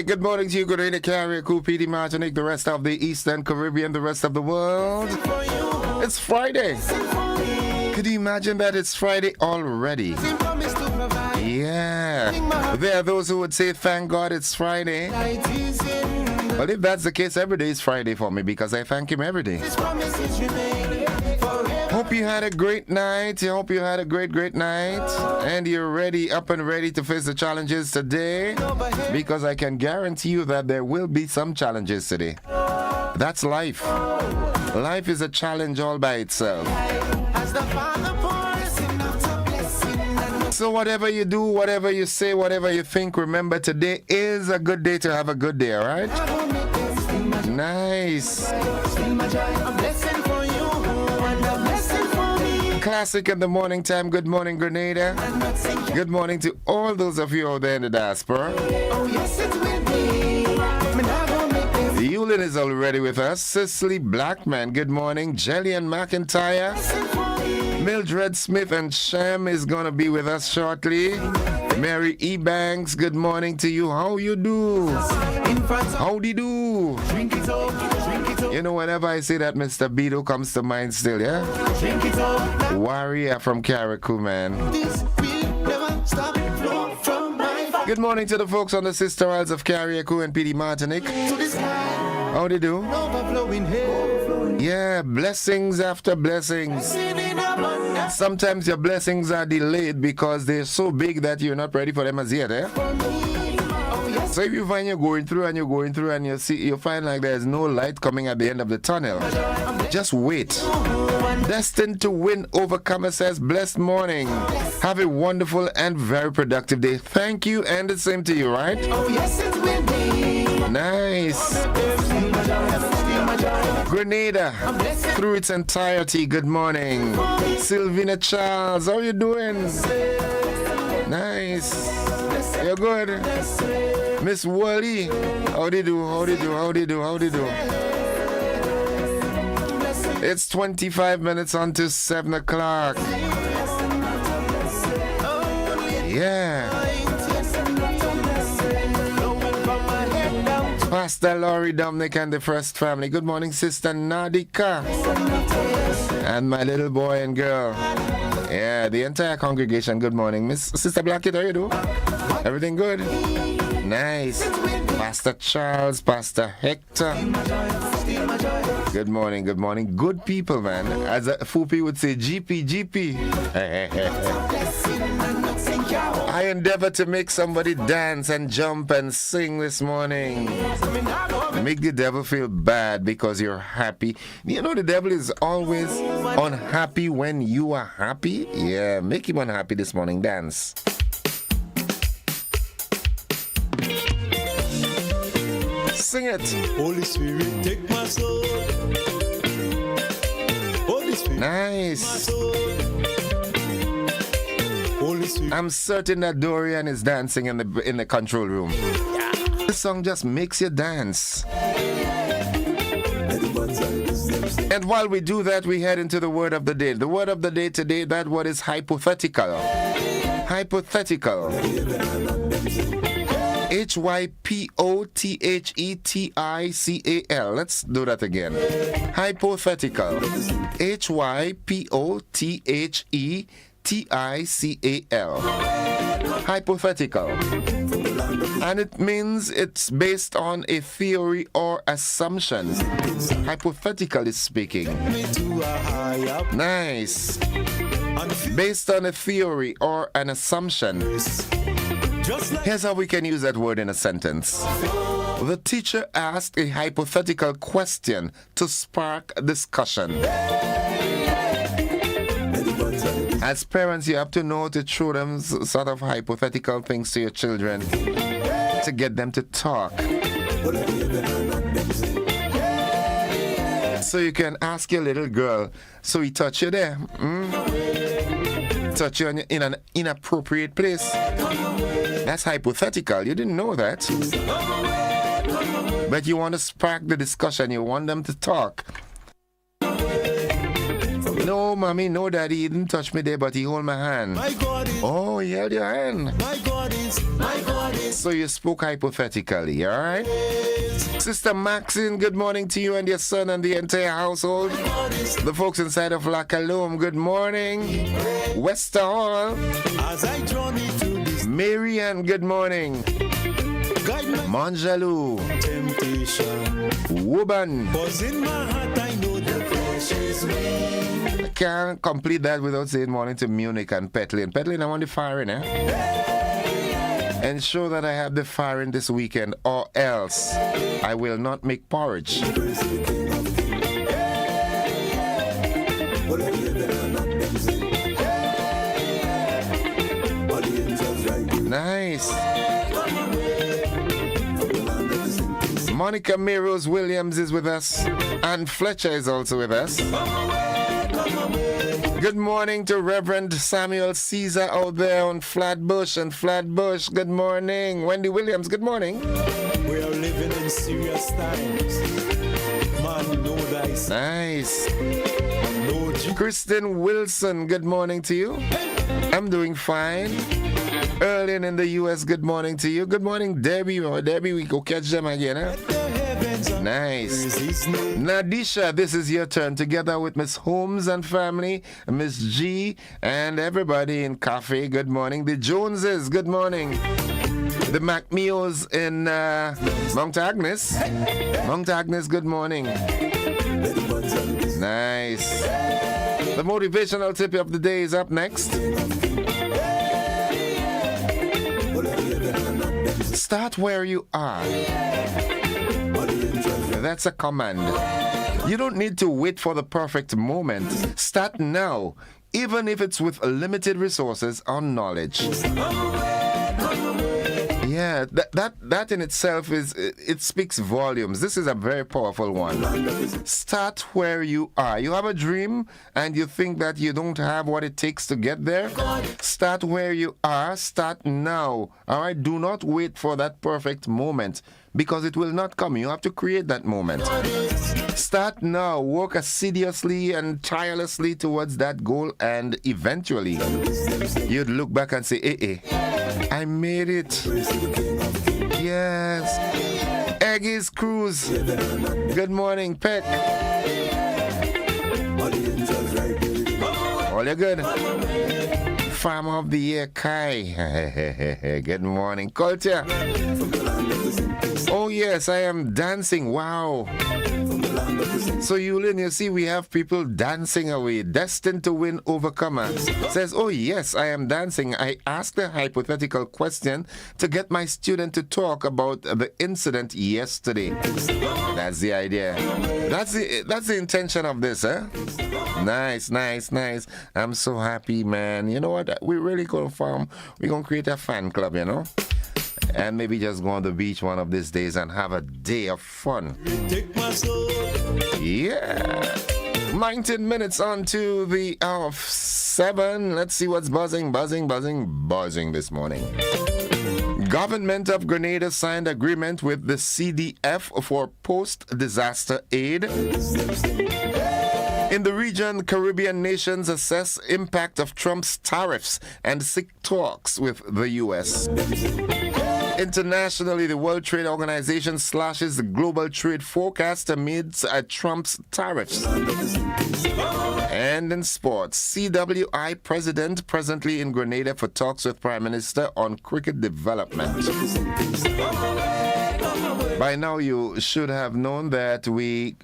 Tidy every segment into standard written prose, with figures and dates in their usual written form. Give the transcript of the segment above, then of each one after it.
Hey, good morning to you, Grenada, Carriacou, PD, Martinique, the rest of the Eastern Caribbean, the rest of the world. It's Friday. Could you imagine that it's Friday already? Yeah. There are those who would say, thank God it's Friday. Well, if that's the case, every day is Friday for me because I thank Him every day. Hope you had a great night. I hope you had a great night. And you're ready, up and ready to face the challenges today. Because I can guarantee you that there will be some challenges today. That's life. Life is a challenge all by itself. So whatever you do, whatever you say, whatever you think, remember today is a good day to have a good day, all right? Nice. Classic in the morning time. Good morning, Grenada. Good morning to all those of you out there in the diaspora. Yulin is already with us. Cicely Blackman, good morning. Jillian McIntyre. Mildred Smith and Shem is going to be with us shortly. Mary Ebanks, good morning to you. How you do? Howdy do? You know, whenever I say that, Mr. Beto comes to mind still, yeah? Warrior from Carriacou, man. Good morning to the folks on the Sister Isles of Carriacou and PD Martinique. How they do? Yeah, blessings after blessings. Sometimes your blessings are delayed because they're so big that you're not ready for them as yet, eh? So if you find you're going through and you find like there's no light coming at the end of the tunnel, just wait. Destined to win, Overcomer says, blessed morning. Have a wonderful and very productive day. Thank you, and the same to you, right? Nice. Grenada, through its entirety, good morning. Sylvina Charles, how you doing? Nice. You're good. Miss Wally, how do you do? It's 25 minutes on to 7 o'clock. Yeah. Pastor Laurie Dominic and the First Family. Good morning, Sister Nadika. And my little boy and girl. Yeah, the entire congregation. Good morning. Miss Sister Blackett, how you do? Everything good? Nice. Pastor Charles, Pastor Hector. Good morning. Good people, man. As a Fupi would say, GP. I endeavor to make somebody dance and jump and sing this morning. Make the devil feel bad because you're happy. You know the devil is always unhappy when you are happy. Yeah, make him unhappy this morning. Dance. Sing it. Holy Spirit, take my soul. Holy Spirit, nice. take my soul. Holy Spirit. I'm certain that Dorian is dancing in the control room. Yeah. This song just makes you dance. And while we do that, we head into the word of the day. The word of the day today, that word is hypothetical. Hypothetical. Hypothetical. Let's do that again. Hypothetical. Hypothetical. Hypothetical. And it means it's based on a theory or assumption. Hypothetically speaking. Nice. Based on a theory or an assumption. Here's how we can use that word in a sentence. The teacher asked a hypothetical question to spark discussion. As parents, you have to know to throw them sort of hypothetical things to your children to get them to talk. So you can ask your little girl, so he touch you there? Touch you in an inappropriate place? That's hypothetical. You didn't know that. But you want to spark the discussion. You want them to talk. No, mommy, no, daddy, he didn't touch me there, but he hold my hand. My God is, Oh, he held your hand. my God is, my God is. So you spoke hypothetically, all right? Sister Maxine, good morning to you and your son and the entire household. The folks inside of La Calome, good morning. Wester Hall. As I journey through this Marianne, good morning. guide my Manjaloo. temptation. Woban. Cause in my heart I know the flesh is weak. I can't complete that without saying morning to Munich and Petlin. Petlin, I want the firing, eh? Ensure that I have the firing this weekend, or else I will not make porridge. Nice. Monica Meros Williams is with us, and Fletcher is also with us. Good morning to Reverend Samuel Caesar out there on Flatbush and Flatbush. Good morning. Wendy Williams, good morning. We are living in serious times. Man, know thyself. Nice. Know Jesus. Kristen Wilson, good morning to you. I'm doing fine. Erlin in the U.S., good morning to you. Good morning, Debbie. Oh, Debbie, we go catch them again, huh? Nice. Nadisha, this is your turn. Together with Miss Holmes and family, Miss G, and everybody in Cafe, good morning. The Joneses, good morning. The McMeos in Mount Agnes. Mount Agnes, good morning. Nice. The motivational tip of the day is up next. Start where you are. That's a command. You don't need to wait for the perfect moment. Start now, even if it's with limited resources or knowledge. Yeah, that in itself it speaks volumes. This is a very powerful one. Start where you are. You have a dream and you think that you don't have what it takes to get there. Start where you are. Start now. All right. Do not wait for that perfect moment, because it will not come. You have to create that moment. Start now. Work assiduously and tirelessly towards that goal, and eventually you'd look back and say, I made it. Yes. Aggies Cruz. Good morning, Peck. All you good? Farmer of the Year, Kai. Good morning, Culture. Oh, yes, I am dancing. Wow. So, Yulin, you see, we have people dancing away. Destined to Win Overcomer says, oh, yes, I am dancing. I asked a hypothetical question to get my student to talk about the incident yesterday. That's the idea. That's the intention of this, huh? Nice, nice, nice. I'm so happy, man. You know what? We're really going to form, we're going to create a fan club, you know? And maybe just go on the beach one of these days and have a day of fun. Take my soul. Yeah. 19 minutes on to the hour of 7. Let's see what's buzzing this morning. Government of Grenada signed agreement with the CDF for post-disaster aid. In the region, Caribbean nations assess impact of Trump's tariffs and seek talks with the U.S. Internationally, the World Trade Organization slashes the global trade forecast amidst Trump's tariffs. And in sports, CWI president presently in Grenada for talks with Prime Minister on cricket development. By now, you should have known that we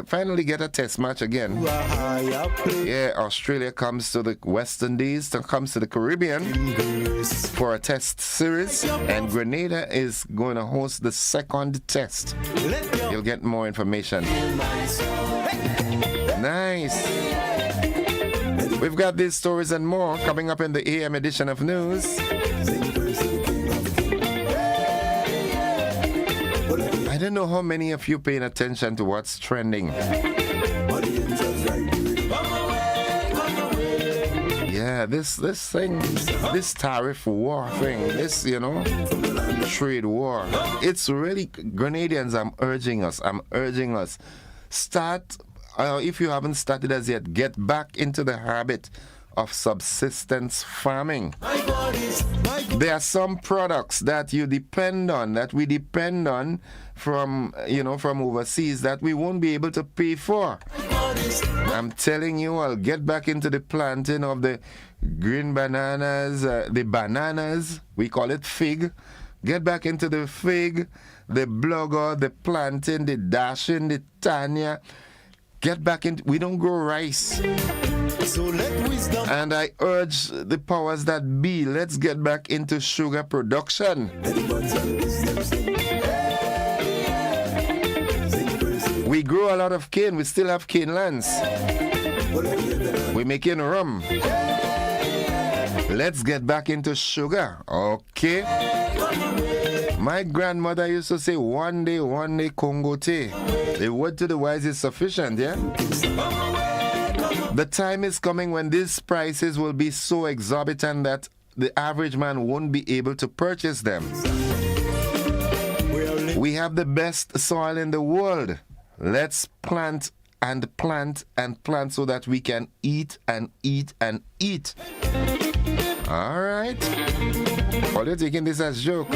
finally get a test match again. Yeah, Australia comes to the West Indies, comes to the Caribbean for a test series, and Grenada is going to host the second test. You'll get more information. Nice. We've got these stories and more coming up in the AM edition of News. I don't know how many of you paying attention to what's trending. Yeah, this thing, this tariff war thing, this, trade war. It's really, Grenadians, I'm urging us, start if you haven't started as yet, get back into the habit of subsistence farming. There are some products that you depend on, that we depend on from overseas, that we won't be able to pay for. I'm telling you, I'll get back into the planting of the green bananas, the bananas, we call it fig. Get back into the fig, the blogger, the planting, the dashing, the tanya. Get back into, we don't grow rice. So let wisdom. And I urge the powers that be, let's get back into sugar production. We grow a lot of cane, we still have cane lands. We're making rum. Let's get back into sugar, okay? My grandmother used to say, one day, Congo tea. The word to the wise is sufficient, yeah? The time is coming when these prices will be so exorbitant that the average man won't be able to purchase them. We have the best soil in the world. Let's plant and plant and plant so that we can eat and eat and eat. All right. Or you're taking this as a joke.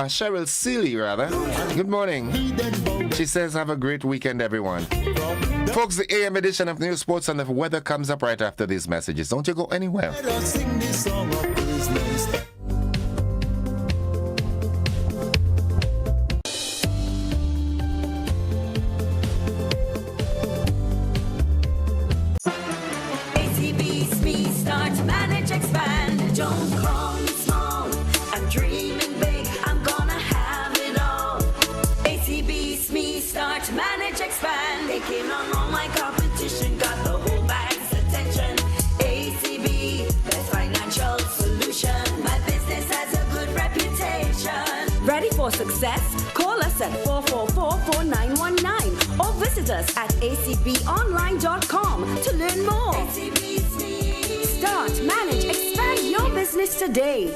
Cheryl Seeley, rather. Good morning. She says, have a great weekend, everyone. Folks, the AM edition of News Sports and the weather comes up right after these messages. Don't you go anywhere. Let us sing this song of business. ACB's me, start, manage, expand. Don't call me small. I'm dreaming big. I'm gonna have it all. ACB's me, start, manage, expand. They came on all my competition, got the whole bag's attention. ACB, best financial solution. My business has a good reputation. Ready for success? Call us at 444-4919 or visit us at acbonline.com to learn more. ACB's me. Start, manage, expand your business today.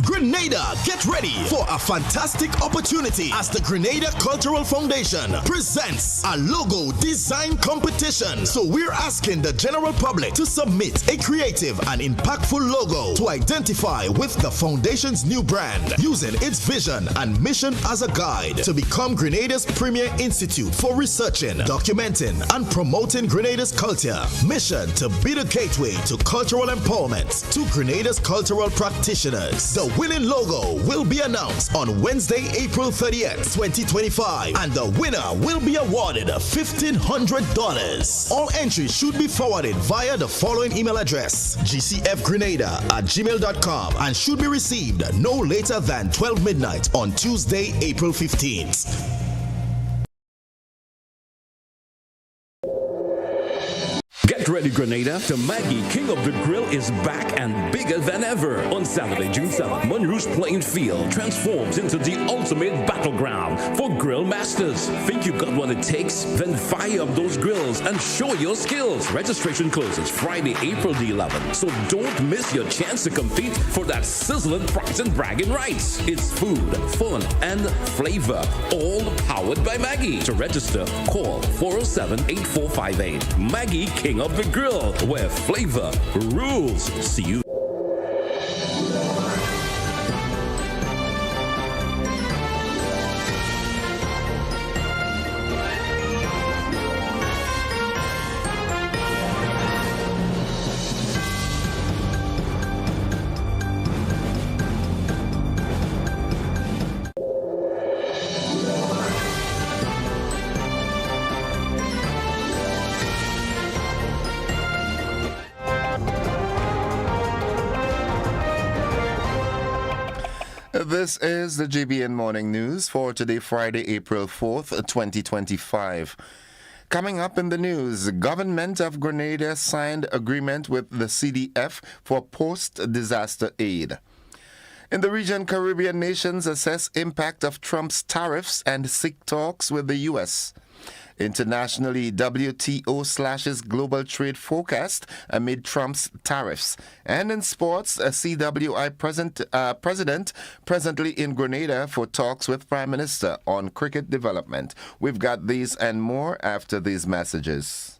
Grenada, get ready for a fantastic opportunity as the Grenada Cultural Foundation presents a logo design competition. So we're asking the general public to submit a creative and impactful logo to identify with the foundation's new brand, using its vision and mission as a guide to become Grenada's premier institute for researching, documenting, and promoting Grenada's culture. Mission to be the gateway to cultural empowerment to Grenada's cultural practitioners. The winning logo will be announced on Wednesday, April 30th, 2025, and the winner will be awarded $1,500. All entries should be forwarded via the following email address: gcfgrenada@gmail.com, and should be received no later than 12 midnight on Tuesday, April 15th. Get ready, Grenada. The Maggie King of the Grill is back and bigger than ever. On Saturday, June 7th, Monroe's playing field transforms into the ultimate battleground for grill masters. Think you got what it takes? Then fire up those grills and show your skills. Registration closes Friday, April the 11th. So don't miss your chance to compete for that sizzling prize and bragging rights. It's food, fun, and flavor, all powered by Maggie. To register, call 407-8458. Maggie King of the Grill, where flavor rules. See you. This is the GBN Morning News for today, Friday, April 4th, 2025. Coming up in the news, government of Grenada signed agreement with the CDF for post-disaster aid. In the region, Caribbean nations assess impact of Trump's tariffs and seek talks with the U.S. Internationally, WTO slashes global trade forecast amid Trump's tariffs. And in sports, a CWI president presently in Grenada for talks with Prime Minister on cricket development. We've got these and more after these messages.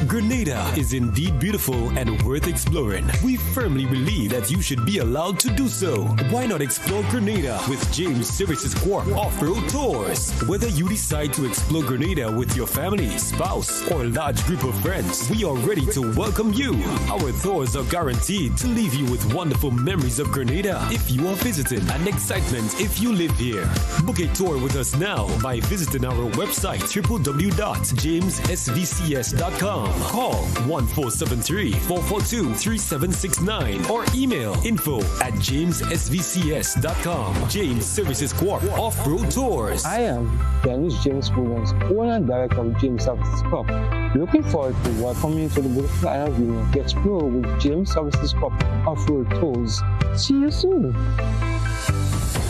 Grenada is indeed beautiful and worth exploring. We firmly believe that you should be allowed to do so. Why not explore Grenada with James Services Corp Off-Road Tours? Whether you decide to explore Grenada with your family, spouse, or large group of friends, we are ready to welcome you. Our tours are guaranteed to leave you with wonderful memories of Grenada if you are visiting and excitement if you live here. Book a tour with us now by visiting our website www.jamessvcs.com. Call 1473-442-3769 or email info@jamessvcs.com. James Services Corp Off-Road Tours. I am Dennis James Williams, owner and director of James Services Corp. Looking forward to welcoming you to the beautiful island of Union to explore with James Services Corp Off-Road Tours. See you soon.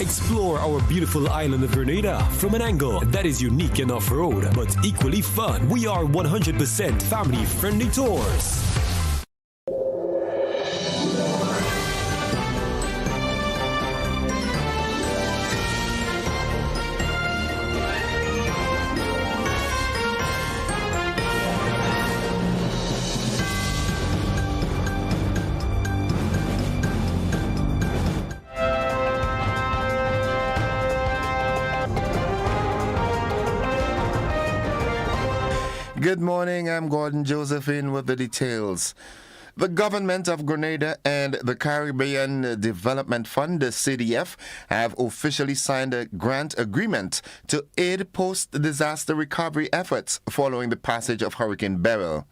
Explore our beautiful island of Grenada from an angle that is unique and off-road, but equally fun. We are 100% family-friendly tours. Good morning, I'm Gordon Josephine with the details. The government of Grenada and the Caribbean Development Fund, the CDF, have officially signed a grant agreement to aid post-disaster recovery efforts following the passage of Hurricane Beryl.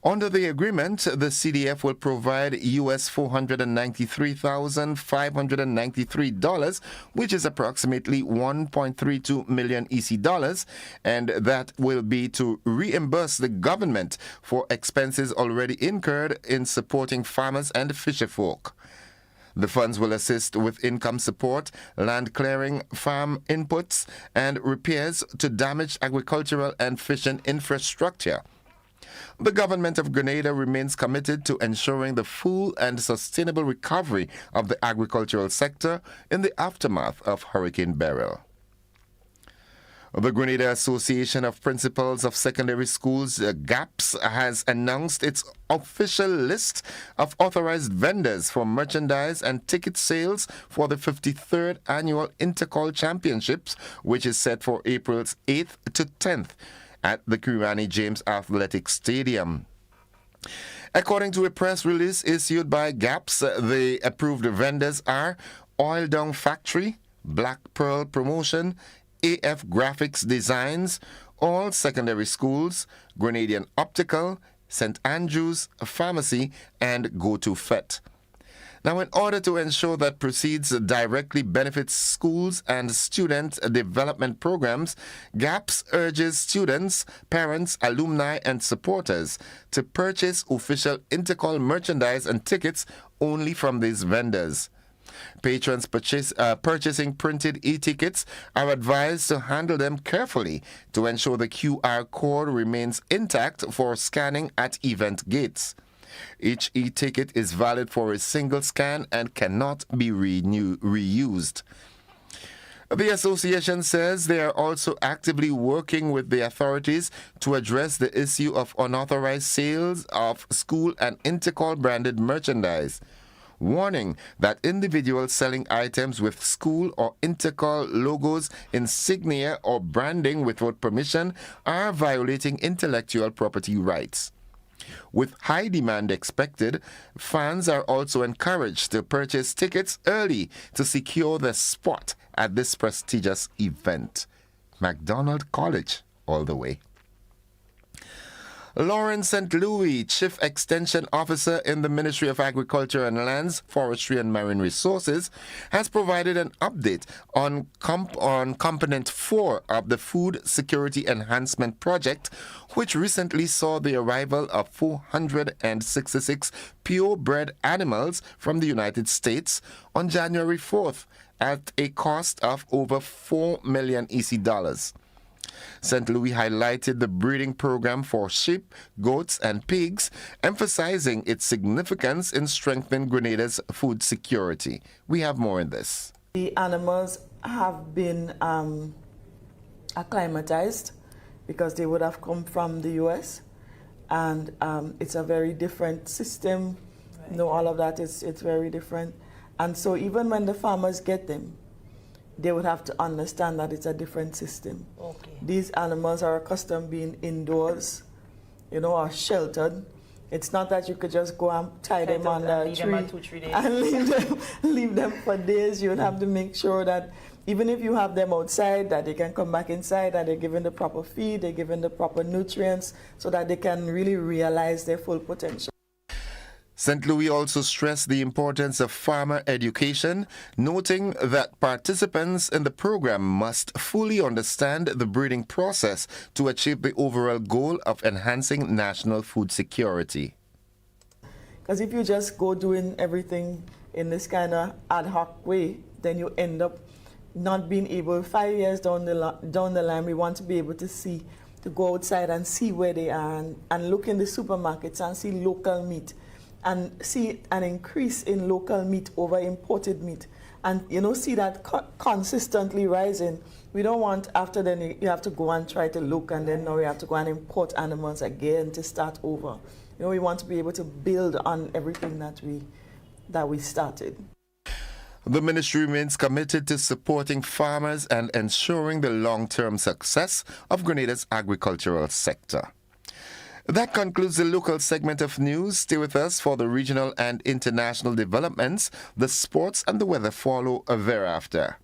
Under the agreement, the CDF will provide US $493,593, which is approximately 1.32 million EC dollars, and that will be to reimburse the government for expenses already incurred in supporting farmers and fisherfolk. The funds will assist with income support, land clearing, farm inputs, and repairs to damaged agricultural and fishing infrastructure. The government of Grenada remains committed to ensuring the full and sustainable recovery of the agricultural sector in the aftermath of Hurricane Beryl. The Grenada Association of Principals of Secondary Schools, GAPS, has announced its official list of authorized vendors for merchandise and ticket sales for the 53rd Annual Intercol Championships, which is set for April 8th to 10th. At the Kirani James Athletic Stadium. According to a press release issued by GAPS, the approved vendors are Oil Down Factory, Black Pearl Promotion, AF Graphics Designs, all secondary schools, Grenadian Optical, St. Andrews Pharmacy, and Go To Fet. Now, in order to ensure that proceeds directly benefits schools and student development programs, GAPS urges students, parents, alumni, and supporters to purchase official Intercol merchandise and tickets only from these vendors. Patrons purchasing printed e-tickets are advised to handle them carefully to ensure the QR code remains intact for scanning at event gates. Each e-ticket is valid for a single scan and cannot be reused. The association says they are also actively working with the authorities to address the issue of unauthorized sales of school and Intercol branded merchandise, warning that individuals selling items with school or Intercol logos, insignia, or branding without permission are violating intellectual property rights. With high demand expected, fans are also encouraged to purchase tickets early to secure their spot at this prestigious event. MacDonald College, all the way. Lauren St. Louis, Chief Extension Officer in the Ministry of Agriculture and Lands, Forestry and Marine Resources, has provided an update on Component 4 of the Food Security Enhancement Project, which recently saw the arrival of 466 purebred animals from the United States on January 4th at a cost of over $4 million EC. St. Louis highlighted the breeding program for sheep, goats, and pigs, emphasizing its significance in strengthening Grenada's food security. We have more in this. The animals have been acclimatized because they would have come from the U.S. and it's a very different system. Right. You know, all of that it's very different. And so even when the farmers get them, they would have to understand that it's a different system. Okay. These animals are accustomed being indoors, you know, or sheltered. It's not that you could just go and tie them on a tree and leave them for days. You would have to make sure that even if you have them outside, that they can come back inside, that they're given the proper feed, they're given the proper nutrients, so that they can really realize their full potential. St. Louis also stressed the importance of farmer education, noting that participants in the program must fully understand the breeding process to achieve the overall goal of enhancing national food security. Because if you just go doing everything in this kind of ad hoc way, then you end up not being able, 5 years down the line, we want to be able to go outside and see where they are and look in the supermarkets and see local meat, and see an increase in local meat over imported meat, and see that consistently rising. We don't want after then you have to go and try to look, and then now we have to go and import animals again to start over. We want to be able to build on everything that we started. The ministry remains committed to supporting farmers and ensuring the long-term success of Grenada's agricultural sector. That concludes the local segment of news. Stay with us for the regional and international developments. The sports and the weather follow thereafter.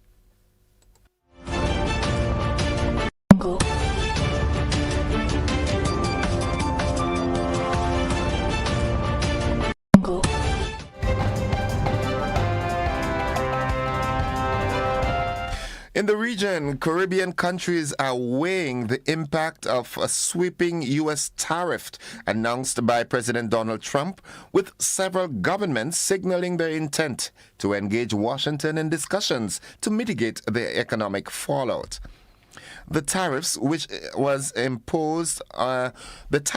In the region, Caribbean countries are weighing the impact of a sweeping U.S. tariff announced by President Donald Trump, with several governments signaling their intent to engage Washington in discussions to mitigate the economic fallout. The tariffs, which imposed a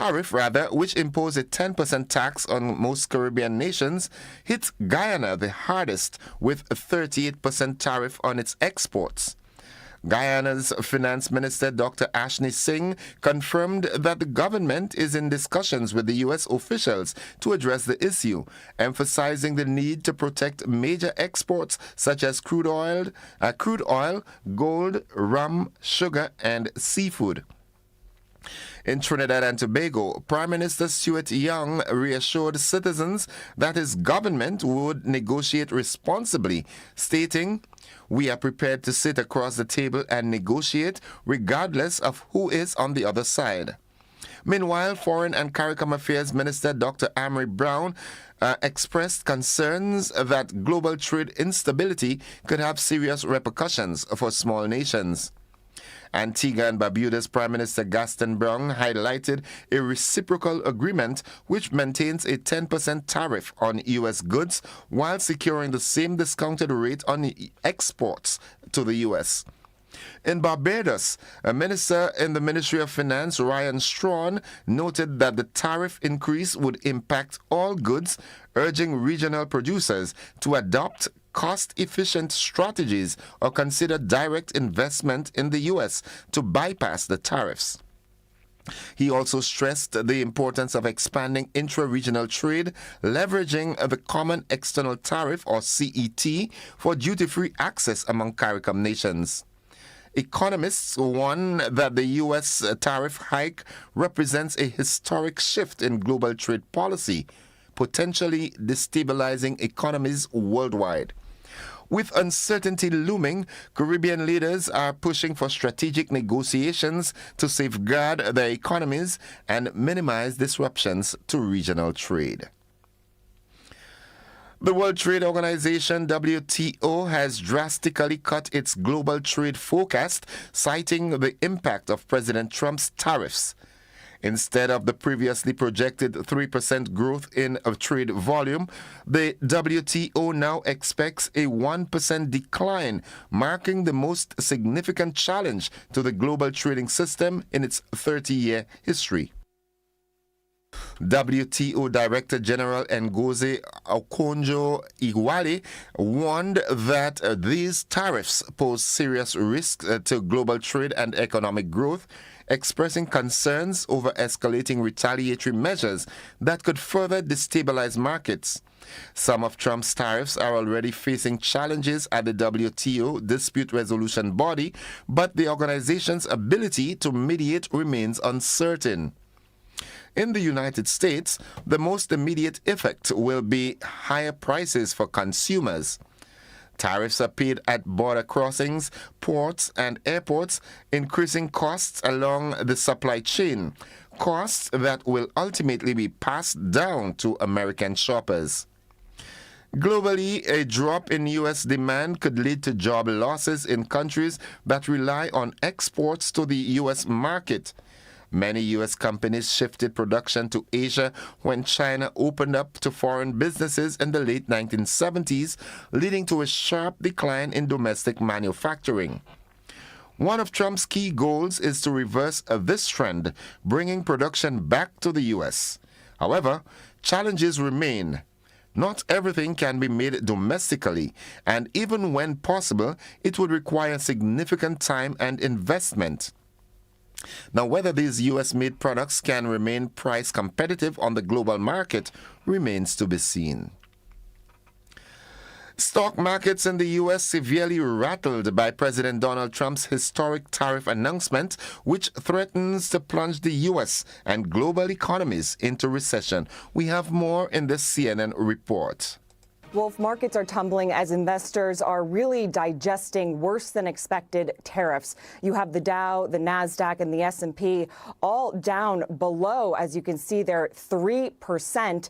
10% tax on most Caribbean nations, hit Guyana the hardest with a 38% tariff on its exports. Guyana's Finance Minister Dr. Ashni Singh confirmed that the government is in discussions with the U.S. officials to address the issue, emphasizing the need to protect major exports such as crude oil, gold, rum, sugar, and seafood. In Trinidad and Tobago, Prime Minister Stuart Young reassured citizens that his government would negotiate responsibly, stating, "We are prepared to sit across the table and negotiate regardless of who is on the other side." Meanwhile, Foreign and CARICOM Affairs Minister Dr. Amory Brown expressed concerns that global trade instability could have serious repercussions for small nations. Antigua and Barbuda's Prime Minister Gaston Brown highlighted a reciprocal agreement which maintains a 10% tariff on U.S. goods while securing the same discounted rate on exports to the U.S. In Barbados, a minister in the Ministry of Finance, Ryan Strawn, noted that the tariff increase would impact all goods, urging regional producers to adopt cost-efficient strategies or consider direct investment in the U.S. to bypass the tariffs. He also stressed the importance of expanding intra-regional trade, leveraging the Common External Tariff, or CET, for duty-free access among CARICOM nations. Economists warn that the U.S. tariff hike represents a historic shift in global trade policy, potentially destabilizing economies worldwide. With uncertainty looming, Caribbean leaders are pushing for strategic negotiations to safeguard their economies and minimize disruptions to regional trade. The World Trade Organization, WTO, has drastically cut its global trade forecast, citing the impact of President Trump's tariffs. Instead of the previously projected 3% growth in trade volume, the WTO now expects a 1% decline, marking the most significant challenge to the global trading system in its 30-year history. WTO Director General Ngozi Okonjo-Iweala warned that these tariffs pose serious risks to global trade and economic growth, expressing concerns over escalating retaliatory measures that could further destabilize markets. Some of Trump's tariffs are already facing challenges at the WTO dispute resolution body, but the organization's ability to mediate remains uncertain. In the United States, the most immediate effect will be higher prices for consumers. Tariffs are paid at border crossings, ports, and airports, increasing costs along the supply chain, costs that will ultimately be passed down to American shoppers. Globally, a drop in U.S. demand could lead to job losses in countries that rely on exports to the U.S. market. Many U.S. companies shifted production to Asia when China opened up to foreign businesses in the late 1970s, leading to a sharp decline in domestic manufacturing. One of Trump's key goals is to reverse this trend, bringing production back to the U.S. However, challenges remain. Not everything can be made domestically, and even when possible, it would require significant time and investment. Now, whether these U.S.-made products can remain price competitive on the global market remains to be seen. Stock markets in the U.S. severely rattled by President Donald Trump's historic tariff announcement, which threatens to plunge the U.S. and global economies into recession. We have more in this CNN report. Wolf, markets are tumbling as investors are really digesting worse than expected tariffs. You have the Dow, the NASDAQ, and the S&P all down below, as you can see there, 3%.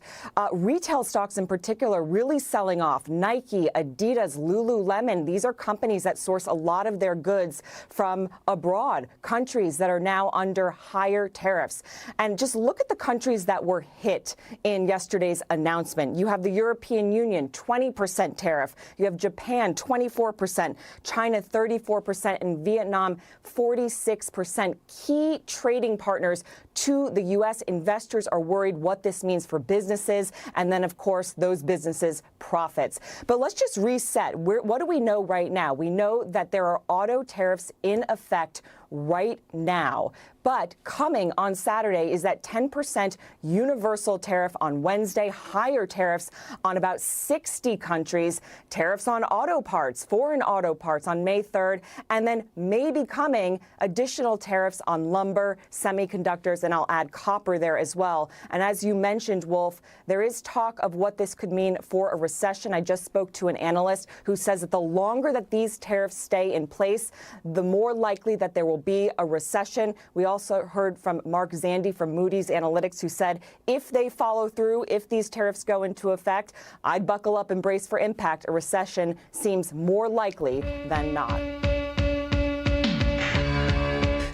Retail stocks in particular really selling off. Nike, Adidas, Lululemon, these are companies that source a lot of their goods from abroad, countries that are now under higher tariffs. And just look at the countries that were hit in yesterday's announcement. You have the European Union, 20% tariff. You have Japan, 24%, China, 34%, and Vietnam, 46%. Key trading partners to the U.S. Investors are worried what this means for businesses and then, of course, those businesses' profits. But let's just reset. What do we know right now? We know that there are auto tariffs in effect right now. But coming on Saturday is that 10% universal tariff on Wednesday, higher tariffs on about 60 countries, tariffs on auto parts, foreign auto parts on May 3rd, and then maybe coming additional tariffs on lumber, semiconductors, and I'll add copper there as well. And as you mentioned, Wolf, there is talk of what this could mean for a recession. I just spoke to an analyst who says that the longer that these tariffs stay in place, the more likely that there will be a recession. We also heard from Mark Zandi from Moody's Analytics, who said if they follow through, if these tariffs go into effect, I'd buckle up and brace for impact. A recession seems more likely than not.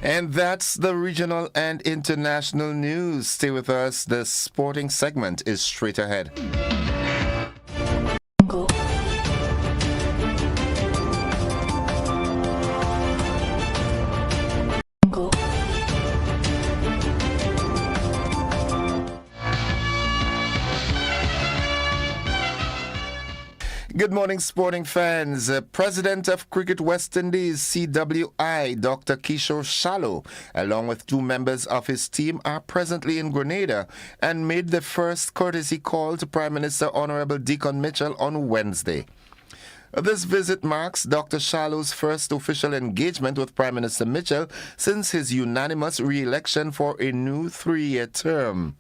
And that's the regional and international news. Stay with us. The sporting segment is straight ahead. Good morning, sporting fans. President of Cricket West Indies, CWI, Dr. Kishore Shallow, along with two members of his team, are presently in Grenada and made the first courtesy call to Prime Minister Honorable Deacon Mitchell on Wednesday. This visit marks Dr. Shallow's first official engagement with Prime Minister Mitchell since his unanimous re-election for a new 3-year term.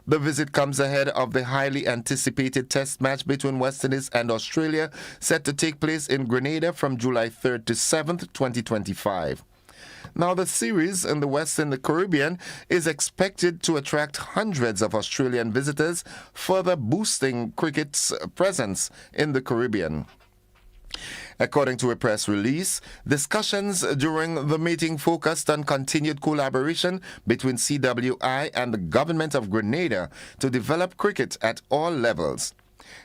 The visit comes ahead of the highly anticipated test match between West Indies and Australia, set to take place in Grenada from July 3rd to 7th, 2025. Now, the series in the West and the Caribbean is expected to attract hundreds of Australian visitors, further boosting cricket's presence in the Caribbean. According to a press release, discussions during the meeting focused on continued collaboration between CWI and the government of Grenada to develop cricket at all levels.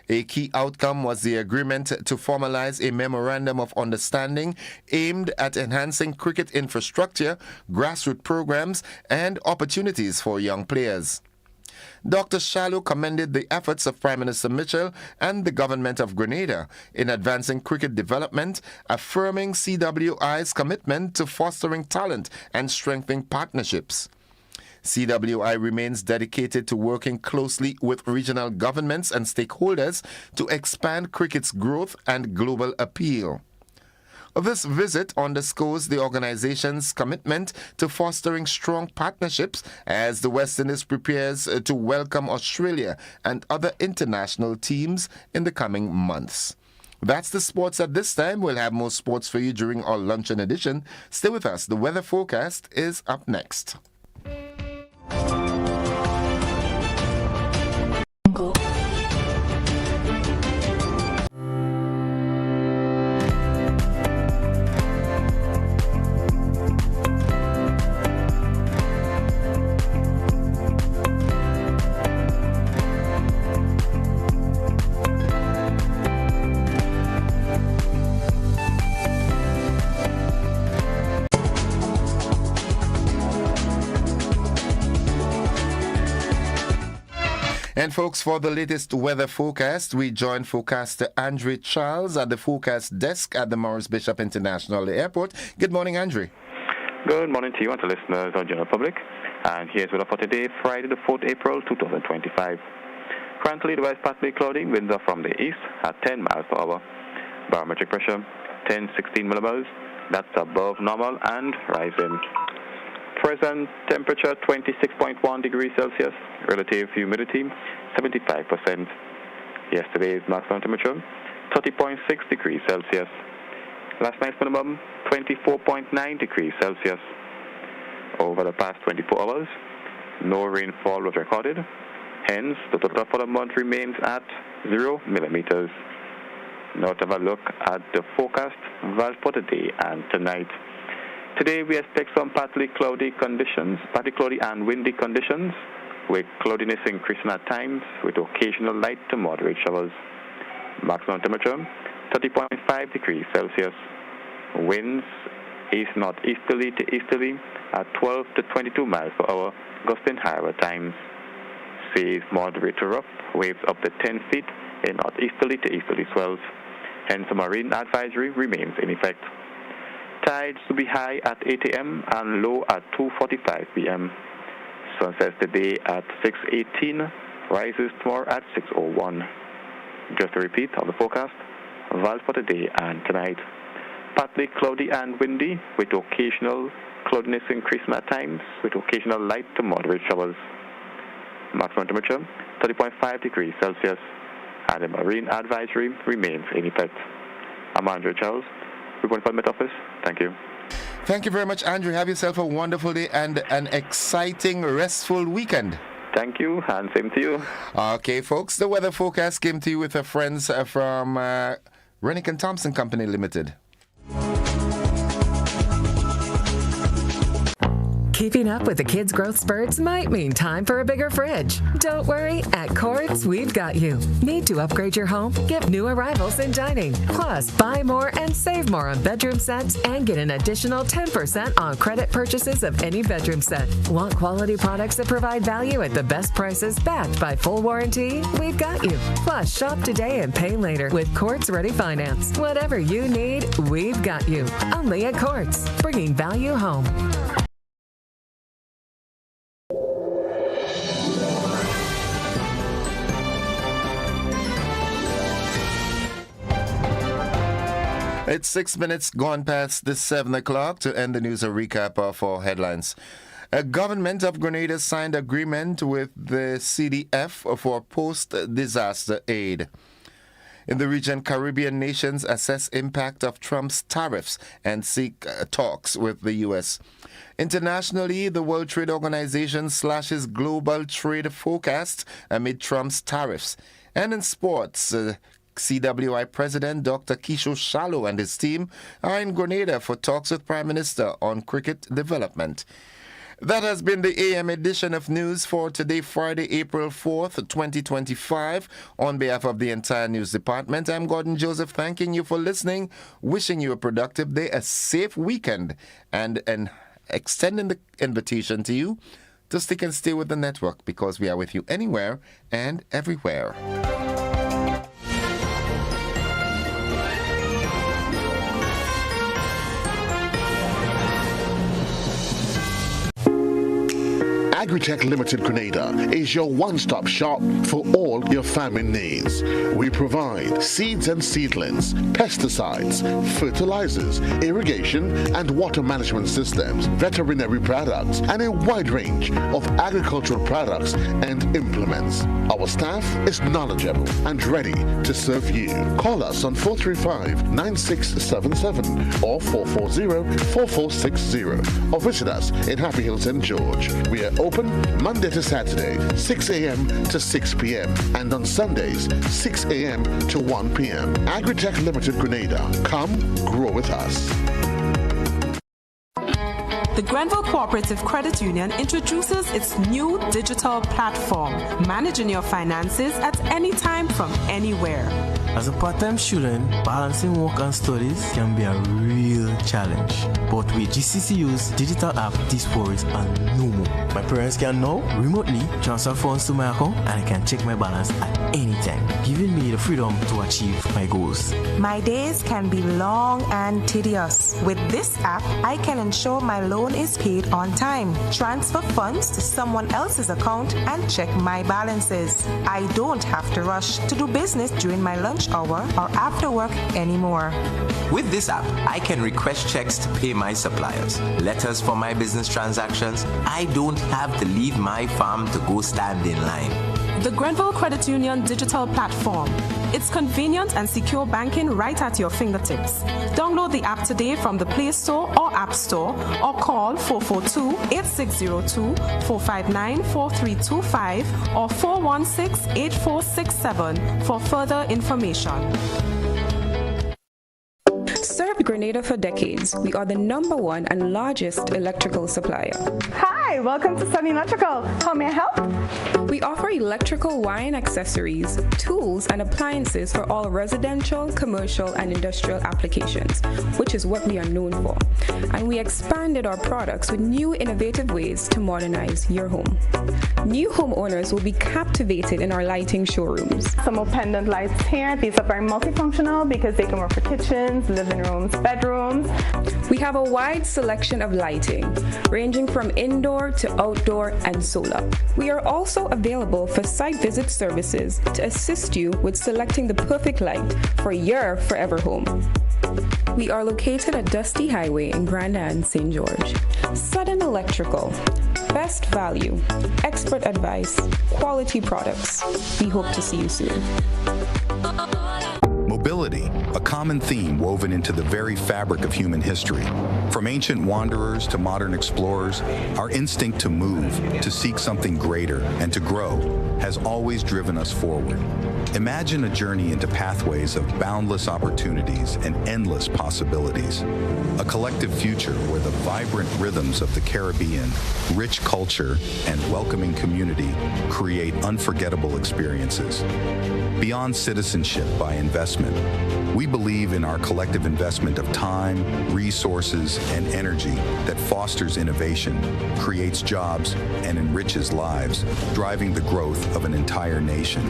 A key outcome was the agreement to formalize a memorandum of understanding aimed at enhancing cricket infrastructure, grassroots programs, and opportunities for young players. Dr. Shalou commended the efforts of Prime Minister Mitchell and the government of Grenada in advancing cricket development, affirming CWI's commitment to fostering talent and strengthening partnerships. CWI remains dedicated to working closely with regional governments and stakeholders to expand cricket's growth and global appeal. This visit underscores the organization's commitment to fostering strong partnerships as the West Indies prepares to welcome Australia and other international teams in the coming months. That's the sports at this time. We'll have more sports for you during our luncheon edition. Stay with us. The weather forecast is up next. And folks, for the latest weather forecast, we join forecaster Andre Charles at the forecast desk at the Maurice Bishop International Airport. Good morning, Andre. Good morning to you and to listeners of General Public. And here's weather for today, Friday the 4th April 2025. Currently, the west partly cloudy, winds are from the east at 10 miles per hour. Barometric pressure, 1016 millibars. That's above normal and rising. Present temperature 26.1 degrees Celsius, relative humidity 75%. Yesterday's maximum temperature 30.6 degrees Celsius. Last night's minimum 24.9 degrees Celsius. Over the past 24 hours, no rainfall was recorded. Hence, the total for the month remains at 0 millimeters. Now let's have a look at the forecast value for today and tonight. Today we expect some partly cloudy and windy conditions, with cloudiness increasing at times with occasional light to moderate showers. Maximum temperature 30.5 degrees Celsius. Winds east-northeasterly to easterly at 12 to 22 miles per hour, gusting higher at times. Seas moderate to rough, waves up to 10 feet in northeasterly to easterly swells. Hence a marine advisory remains in effect. Tides to be high at 8 a.m. and low at 2:45 p.m. Sunset today at 6:18, rises tomorrow at 6:01. Just a repeat of the forecast, value for today and tonight. Partly cloudy and windy, with occasional cloudiness increasing at times, with occasional light to moderate showers. Maximum temperature 30.5 degrees Celsius, and a marine advisory remains in effect. I'm Andrew Charles, reporting from the Met Office. Thank you. Thank you very much, Andrew. Have yourself a wonderful day and an exciting, restful weekend. Thank you, and same to you. Okay, folks, the weather forecast came to you with our friends from Rennick and Thompson Company Limited. Keeping up with the kids' growth spurts might mean time for a bigger fridge. Don't worry, at Quartz, we've got you. Need to upgrade your home? Get new arrivals in dining. Plus, buy more and save more on bedroom sets and get an additional 10% on credit purchases of any bedroom set. Want quality products that provide value at the best prices backed by full warranty? We've got you. Plus, shop today and pay later with Quartz Ready Finance. Whatever you need, we've got you. Only at Quartz, bringing value home. It's 6 minutes gone past the 7 o'clock to end the news, a recap of our headlines. A government of Grenada signed agreement with the CDF for post-disaster aid. In the region, Caribbean nations assess impact of Trump's tariffs and seek talks with the U.S. Internationally, the World Trade Organization slashes global trade forecast amid Trump's tariffs. And in sports, CWI President Dr. Kisho Shallow and his team are in Grenada for talks with Prime Minister on cricket development. That has been the AM edition of news for today, Friday, April 4th, 2025. On behalf of the entire news department, I'm Gordon Joseph, thanking you for listening, wishing you a productive day, a safe weekend, and extending the invitation to you to stick and stay with the network, because we are with you anywhere and everywhere. Agritech Limited Grenada is your one-stop shop for all your farming needs. We provide seeds and seedlings, pesticides, fertilizers, irrigation and water management systems, veterinary products, and a wide range of agricultural products and implements. Our staff is knowledgeable and ready to serve you. Call us on 435-9677 or 440-4460 or visit us in Happy Hill, St. George. We are open Monday to Saturday, 6 a.m. to 6 p.m. and on Sundays, 6 a.m. to 1 p.m. Agritech Limited Grenada. Come grow with us. The Grenville Cooperative Credit Union introduces its new digital platform, managing your finances at any time from anywhere. As a part-time student, balancing work and studies can be a real challenge. But with GCCU's digital app, these worries are no more. My parents can now remotely transfer funds to my account and I can check my balance at any time, giving me the freedom to achieve my goals. My days can be long and tedious. With this app, I can ensure my loan is paid on time, transfer funds to someone else's account, and check my balances. I don't have to rush to do business during my lunch hour or after work anymore. With this app, I can request checks to pay my suppliers, letters for my business transactions. I don't have to leave my farm to go stand in line. The Grenville Credit Union digital platform. It's convenient and secure banking right at your fingertips. Download the app today from the Play Store or App Store or call 442-8602, 459-4325 or 416-8467 for further information. Served Grenada for decades. We are the #1 and largest electrical supplier. Hi, welcome to Sunny Electrical. How may I help? We offer electrical wire accessories, tools, and appliances for all residential, commercial, and industrial applications, which is what we are known for. And we expanded our products with new innovative ways to modernize your home. New homeowners will be captivated in our lighting showrooms. Some more pendant lights here. These are very multifunctional because they can work for kitchens, living rooms, bedrooms. We have a wide selection of lighting, ranging from indoor to outdoor and solar. We are also available for site visit services to assist you with selecting the perfect light for your forever home. We are located at Dusty Highway in Grenada, St. George. Sudden Electrical. Best value, expert advice, quality products. We hope to see you soon. Mobility, a common theme woven into the very fabric of human history. From ancient wanderers to modern explorers, our instinct to move, to seek something greater, and to grow has always driven us forward. Imagine a journey into pathways of boundless opportunities and endless possibilities. A collective future where the vibrant rhythms of the Caribbean, rich culture, and welcoming community create unforgettable experiences. Beyond citizenship by investment, we believe in our collective investment of time, resources, and energy that fosters innovation, creates jobs, and enriches lives, driving the growth of an entire nation.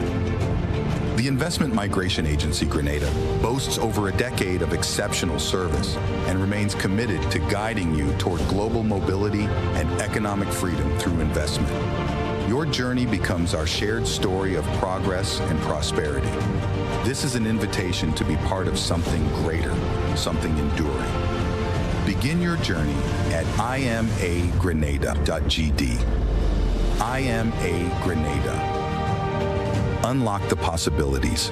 The Investment Migration Agency Grenada boasts over a decade of exceptional service and remains committed to guiding you toward global mobility and economic freedom through investment. Your journey becomes our shared story of progress and prosperity. This is an invitation to be part of something greater, something enduring. Begin your journey at imagrenada.gd. I am a Grenada. Unlock the possibilities.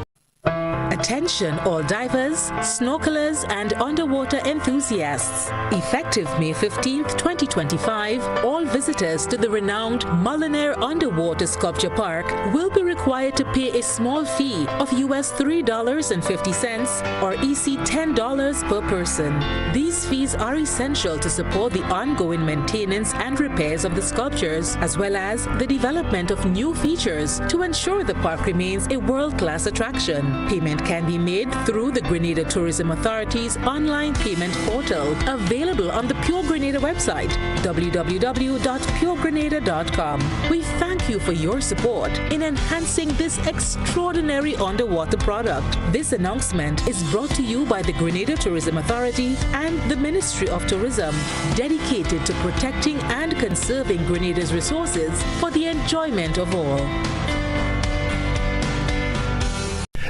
Attention all divers, snorkelers, and underwater enthusiasts. Effective May 15th, 2025, all visitors to the renowned Mullinair Underwater Sculpture Park will be required to pay a small fee of US $3.50 or EC $10 per person. These fees are essential to support the ongoing maintenance and repairs of the sculptures, as well as the development of new features to ensure the park remains a world-class attraction. Payment can be made through the Grenada Tourism Authority's online payment portal, available on the Pure Grenada website, www.puregrenada.com. We thank you for your support in enhancing this extraordinary underwater product. This announcement is brought to you by the Grenada Tourism Authority and the Ministry of Tourism, dedicated to protecting and conserving Grenada's resources for the enjoyment of all.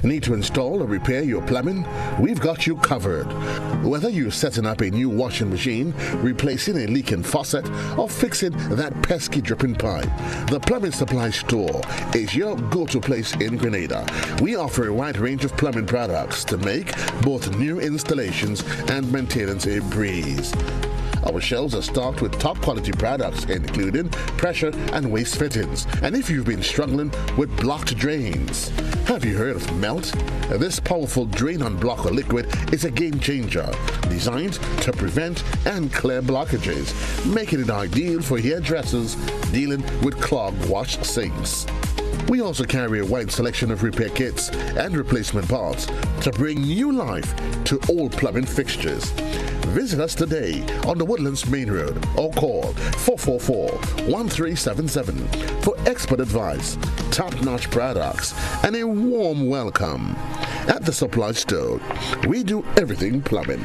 Need to install or repair your plumbing? We've got you covered. Whether you're setting up a new washing machine, replacing a leaking faucet, or fixing that pesky dripping pipe, the Plumbing Supply Store is your go-to place in Grenada. We offer a wide range of plumbing products to make both new installations and maintenance a breeze. Our shelves are stocked with top quality products, including pressure and waste fittings. And if you've been struggling with blocked drains, have you heard of Melt? This powerful drain-on-blocker liquid is a game changer, designed to prevent and clear blockages, making it ideal for hairdressers dealing with clogged wash sinks. We also carry a wide selection of repair kits and replacement parts to bring new life to all plumbing fixtures. Visit us today on the Woodlands Main Road or call 444-1377 for expert advice, top-notch products, and a warm welcome. At the Supply Store, we do everything plumbing.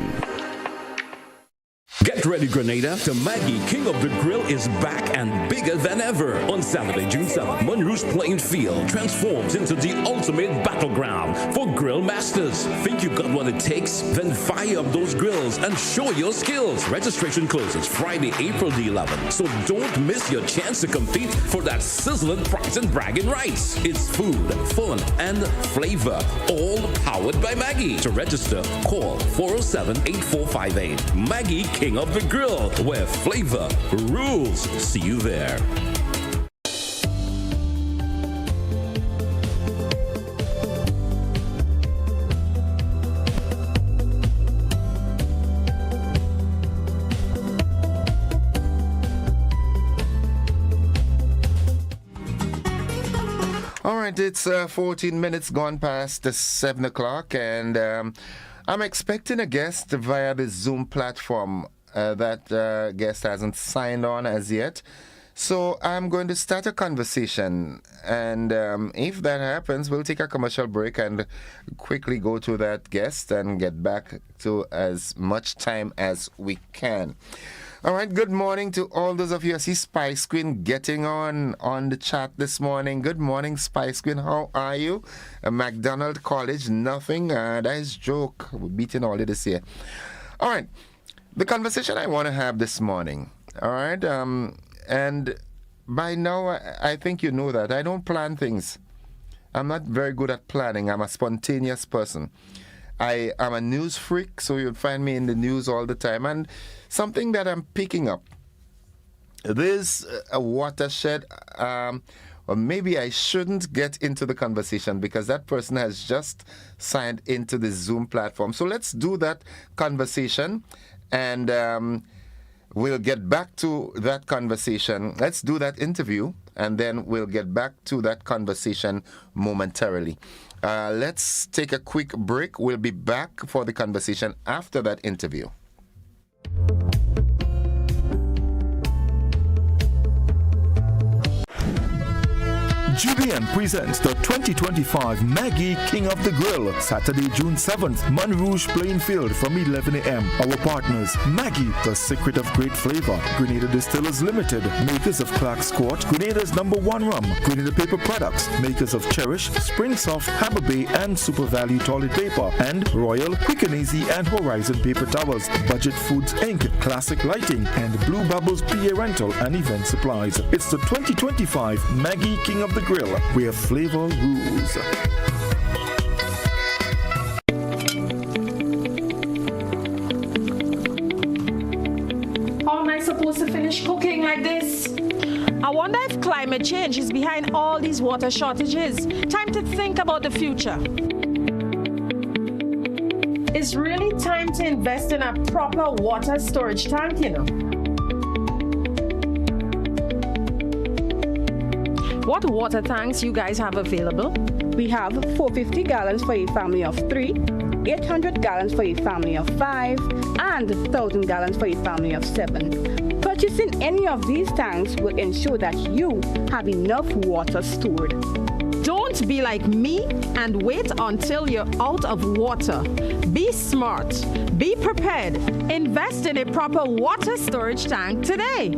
Get ready, Grenada. The Maggie King of the Grill is back and bigger than ever. On Saturday, June 7th, Monroe's playing field transforms into the ultimate battleground for grill masters. Think you got what it takes? Then fire up those grills and show your skills. Registration closes Friday, April the 11th. So don't miss your chance to compete for that sizzling prize and bragging rights. It's food, fun, and flavor, all powered by Maggie. To register, call 407-8458. Maggie King of the Grill, where flavor rules. See you there. All right, it's 14 minutes gone past the 7 o'clock, and I'm expecting a guest via the Zoom platform. That guest hasn't signed on as yet. So I'm going to start a conversation. And if that happens, we'll take a commercial break and quickly go to that guest and get back to as much time as we can. All right, good morning to all those of you. I see Spice Queen getting on the chat this morning. Good morning, Spice Queen. How are you? McDonald College, nothing. That is joke. We're beating all of this here. All right. The conversation I want to have this morning, all right, and by now I think you know that I don't plan things. I'm not very good at planning. I'm a spontaneous person. I am a news freak, so you'll find me in the news all the time. And something that I'm picking up, there's a watershed, or maybe I shouldn't get into the conversation because that person has just signed into the Zoom platform. So let's do that conversation. And we'll get back to that conversation. Let's do that interview, and then we'll get back to that conversation momentarily. Let's take a quick break. We'll be back for the conversation after that interview. Julian presents the 2025 Maggie King of the Grill, Saturday, June 7th, Mon Rouge Plainfield from 11 a.m. Our partners, Maggie, the secret of great flavor, Grenada Distillers Limited, makers of Clark's Court, Grenada's #1 rum, Grenada Paper Products, makers of Cherish, Spring Soft, Hammer Bay, and Super Value Toilet Paper, and Royal, Quick and Easy, and Horizon Paper Towels, Budget Foods Inc., Classic Lighting, and Blue Bubbles PA Rental and Event Supplies. It's the 2025 Maggie King of the Grill, where flavor rules. How am I supposed to finish cooking like this? I wonder if climate change is behind all these water shortages. Time to think about the future. It's really time to invest in a proper water storage tank, you know. What water tanks you guys have available? We have 450 gallons for a family of 3, 800 gallons for a family of 5, and 1,000 gallons for a family of 7. Purchasing any of these tanks will ensure that you have enough water stored. Don't be like me and wait until you're out of water. Be smart, be prepared, invest in a proper water storage tank today.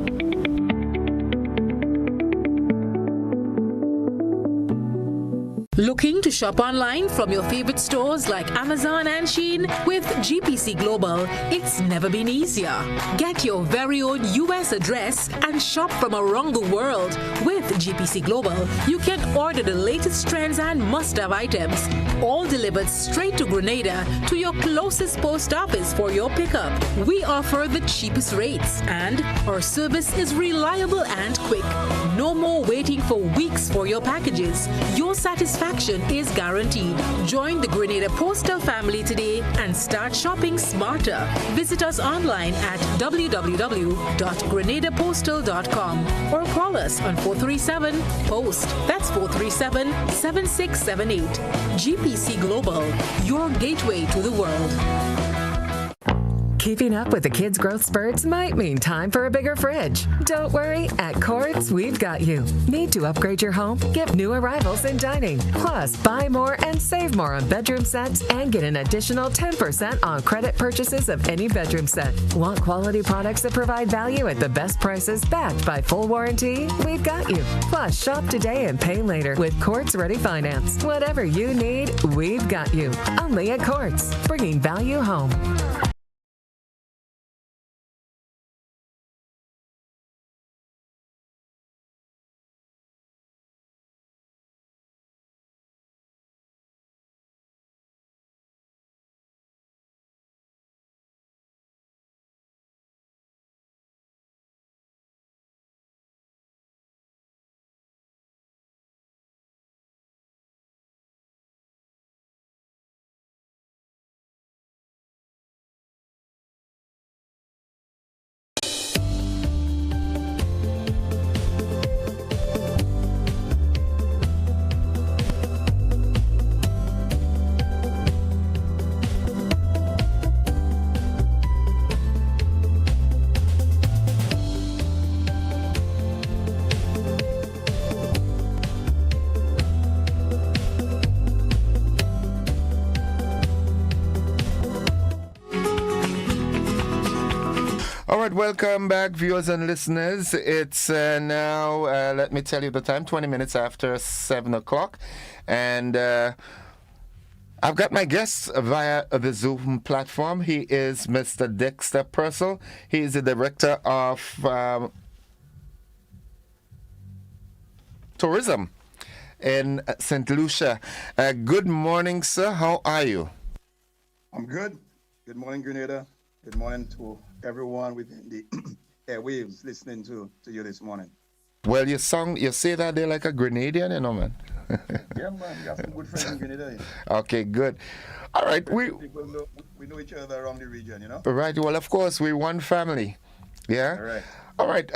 Looking to shop online from your favorite stores like Amazon and Shein? With GPC Global, it's never been easier. Get your very own US address and shop from around the world. With GPC Global, you can order the latest trends and must-have items, all delivered straight to Grenada to your closest post office for your pickup. We offer the cheapest rates, and our service is reliable and quick. No more waiting for weeks for your packages. Your satisfaction is guaranteed. Join the Grenada Postal family today and start shopping smarter. Visit us online at www.grenadapostal.com or call us on 437-POST. That's 437-7678. GPC Global, your gateway to the world. Keeping up with the kids' growth spurts might mean time for a bigger fridge. Don't worry, at Courts, we've got you. Need to upgrade your home? Get new arrivals in dining. Plus, buy more and save more on bedroom sets and get an additional 10% on credit purchases of any bedroom set. Want quality products that provide value at the best prices backed by full warranty? We've got you. Plus, shop today and pay later with Courts Ready Finance. Whatever you need, we've got you. Only at Courts, bringing value home. All right, welcome back, viewers and listeners. It's now, let me tell you the time, 20 minutes after 7 o'clock. And I've got my guest via the Zoom platform. He is Mr. Dexter Purcell. He is the director of tourism in St. Lucia. Good morning, sir. How are you? I'm good. Good morning, Grenada. Good morning to everyone within the airwaves listening to you this morning. Well, you say that they're like a Grenadian, you know, man. Yeah, man. You have some good friends in Grenada. Okay, good. All right. We know each other around the region, you know? Right. Well, of course, we're one family. Yeah? All right. All right.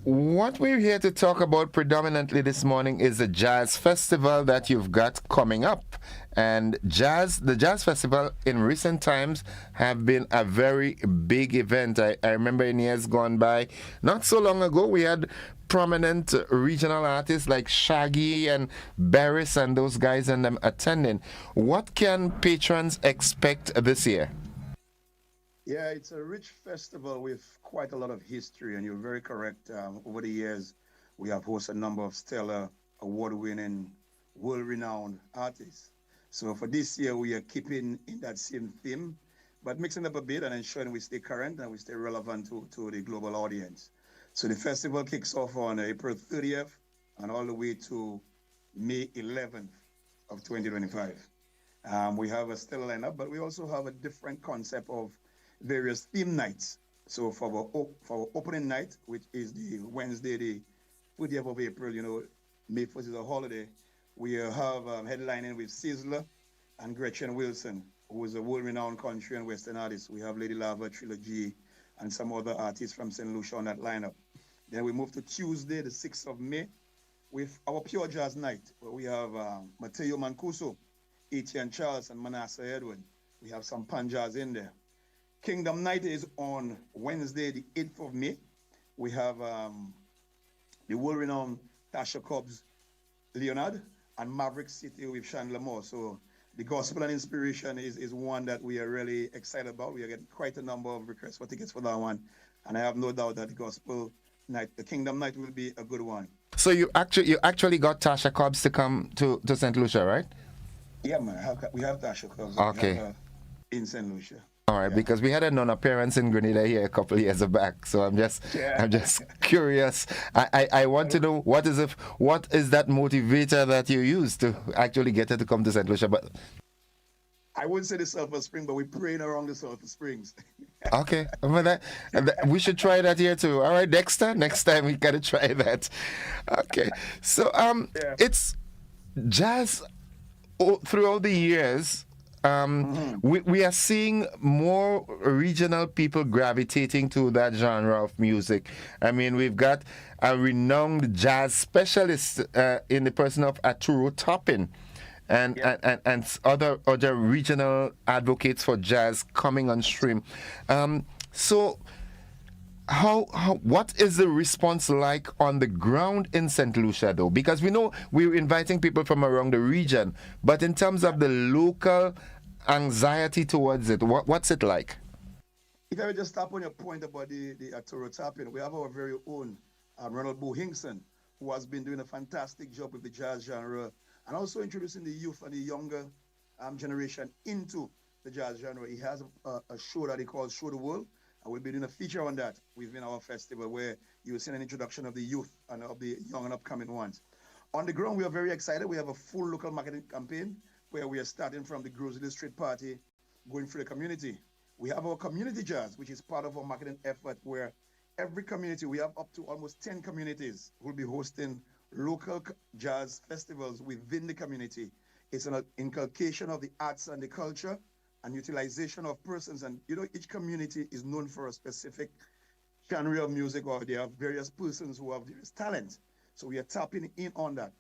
What we're here to talk about predominantly this morning is the jazz festival that you've got coming up. And the jazz festival in recent times have been a very big event. I remember in years gone by, not so long ago, we had prominent regional artists like Shaggy and Barris and those guys and them attending. What can patrons expect this year? Yeah, it's a rich festival with quite a lot of history, and you're very correct. Over the years, we have hosted a number of stellar, award-winning, world-renowned artists. So for this year, we are keeping in that same theme, but mixing up a bit and ensuring we stay current and we stay relevant to the global audience. So the festival kicks off on April 30th and all the way to May 11th of 2025. We have a stellar lineup, but we also have a different concept of various theme nights. So for our opening night, which is the Wednesday, the 30th of April, you know, May 1st is a holiday, we have headlining with Sizzler and Gretchen Wilson, who is a world-renowned country and Western artist. We have Lady Lava, Trilogy, and some other artists from St. Lucia on that lineup. Then we move to Tuesday, the 6th of May, with our Pure Jazz Night, where we have Mateo Mancuso, Etienne Charles, and Manasseh Edward. We have some Panjaz in there. Kingdom Night is on Wednesday, the 8th of May. We have the world-renowned Tasha Cobbs Leonard and Maverick City with Chandler Moore. So the Gospel and Inspiration is one that we are really excited about. We are getting quite a number of requests for tickets for that one. And I have no doubt that the Gospel Night, the Kingdom Night, will be a good one. So you actually got Tasha Cobbs to come to St. Lucia, right? Yeah, man. We have Tasha Cobbs. Okay. In St. Lucia. All right, because we had a non-appearance in Grenada here a couple of years back, so I'm just curious. I want to know what is that motivator that you use to actually get her to come to St. Lucia? But I wouldn't say the Sulphur Spring, but we're praying around the Sulphur Springs. Okay, we should try that here too. All right, next time we gotta try that. Okay, so it's jazz throughout the years. We are seeing more regional people gravitating to that genre of music. I mean, we've got a renowned jazz specialist in the person of Arturo Toppin, and other regional advocates for jazz coming on stream. So what is the response like on the ground in St. Lucia, though? Because we know we're inviting people from around the region, but in terms of the local anxiety towards it, what's it like? If I would just stop on your point about the Arturo Tapping, we have our very own Ronald Bo Hinkson, who has been doing a fantastic job with the jazz genre and also introducing the youth and the younger generation into the jazz genre. He has a show that he calls Show the World, and we'll be doing a feature on that within our festival where you will see an introduction of the youth and of the young and upcoming ones. On the ground, we are very excited. We have a full local marketing campaign where we are starting from the Grocery Street Party, going through the community. We have our community jazz, which is part of our marketing effort where every community, we have up to almost 10 communities, will be hosting local jazz festivals within the community. It's an inculcation of the arts and the culture and utilization of persons. And, you know, each community is known for a specific genre of music, or they have various persons who have various talent. So we are tapping in on that.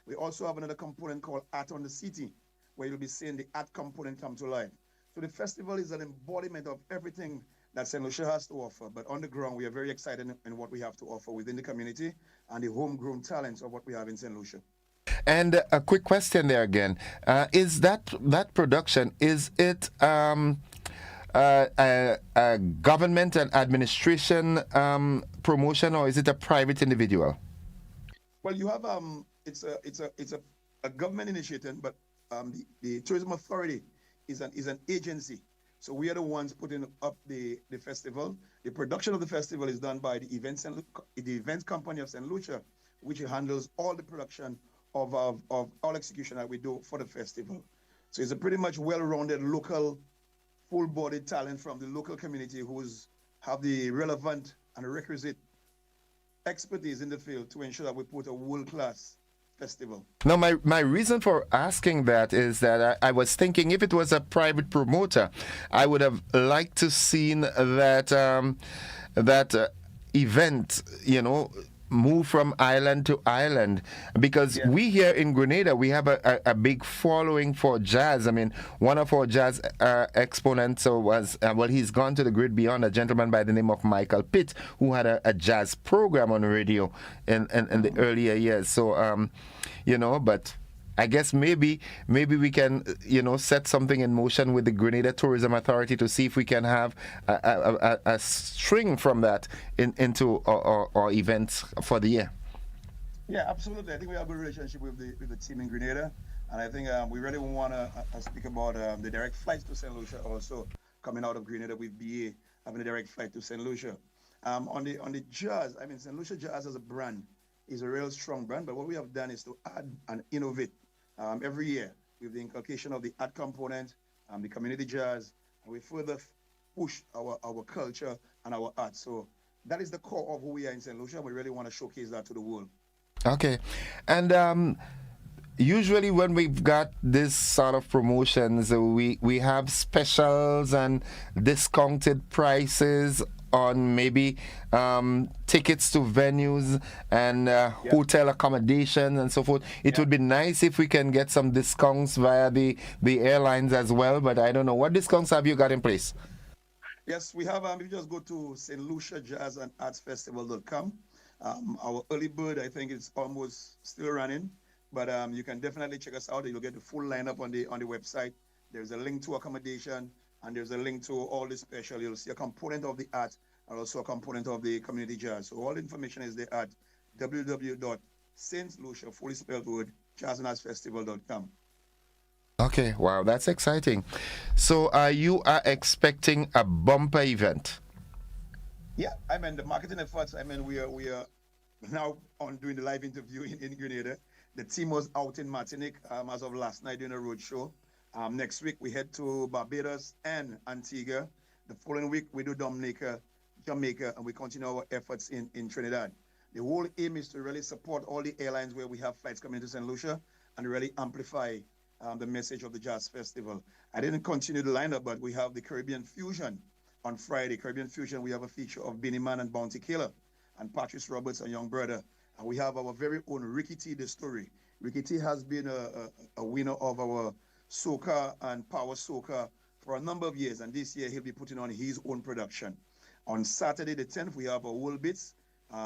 We also have another component called Art on the City, where you'll be seeing the art component come to life. So the festival is an embodiment of everything that St. Lucia has to offer. But on the ground, we are very excited in what we have to offer within the community and the homegrown talents of what we have in St. Lucia. And a quick question there again. Is that production, is it a government and administration promotion, or is it a private individual? Well, you have it's a government initiative, but the Tourism Authority is an agency. So we are the ones putting up the festival. The production of the festival is done by the events company of St. Lucia, which handles all the production of all execution that we do for the festival. So it's a pretty much well-rounded local, full-bodied talent from the local community who's have the relevant and requisite expertise in the field to ensure that we put a world-class festival. Now, my reason for asking that is that I was thinking if it was a private promoter, I would have liked to seen that event, you know, move from island to island, because we here in Grenada, we have a big following for jazz. I mean, one of our jazz exponents was, well, he's gone to the great beyond, a gentleman by the name of Michael Pitt, who had a jazz program on radio in the earlier years. So, but I guess maybe we can, set something in motion with the Grenada Tourism Authority to see if we can have a string from that into our events for the year. Yeah, absolutely. I think we have a good relationship with the team in Grenada, and I think we really want to speak about the direct flights to St. Lucia also coming out of Grenada with BA having a direct flight to St. Lucia. On the jazz, I mean, St. Lucia Jazz as a brand is a real strong brand, but what we have done is to add and innovate every year with the inculcation of the art component, the community jazz, and we further push our culture and our art. So that is the core of who we are in St. Lucia. We really want to showcase that to the world. Okay. And usually when we've got this sort of promotions, we have specials and discounted prices on maybe tickets to venues and hotel accommodation and so forth. It would be nice if we can get some discounts via the airlines as well, but I don't know. What discounts have you got in place? Yes, we have. If you just go to St. Lucia Jazz and Arts Festival.com, our early bird, I think it's almost still running, but you can definitely check us out. You'll get the full lineup on the website. There's a link to accommodation, and there's a link to all the special. You'll see a component of the art and also a component of the community jazz. So all the information is there at www.stlucia, fully spelled word, jazzandartsfestival.com. Okay, wow, that's exciting. So you are expecting a bumper event? Yeah, I mean, the marketing efforts, I mean, we are now on doing the live interview in Grenada. The team was out in Martinique as of last night doing a road show. Next week, we head to Barbados and Antigua. The following week, we do Dominica, Jamaica, and we continue our efforts in Trinidad. The whole aim is to really support all the airlines where we have flights coming to St. Lucia and really amplify the message of the Jazz Festival. I didn't continue the lineup, but we have the Caribbean Fusion on Friday. Caribbean Fusion, we have a feature of Benny Man and Bounty Killer and Patrice Roberts and Young Brother. And we have our very own Ricky T, the story. Ricky T has been a winner of our soca and power soca for a number of years, and this year he'll be putting on his own production. On Saturday the 10th, we have a World Bits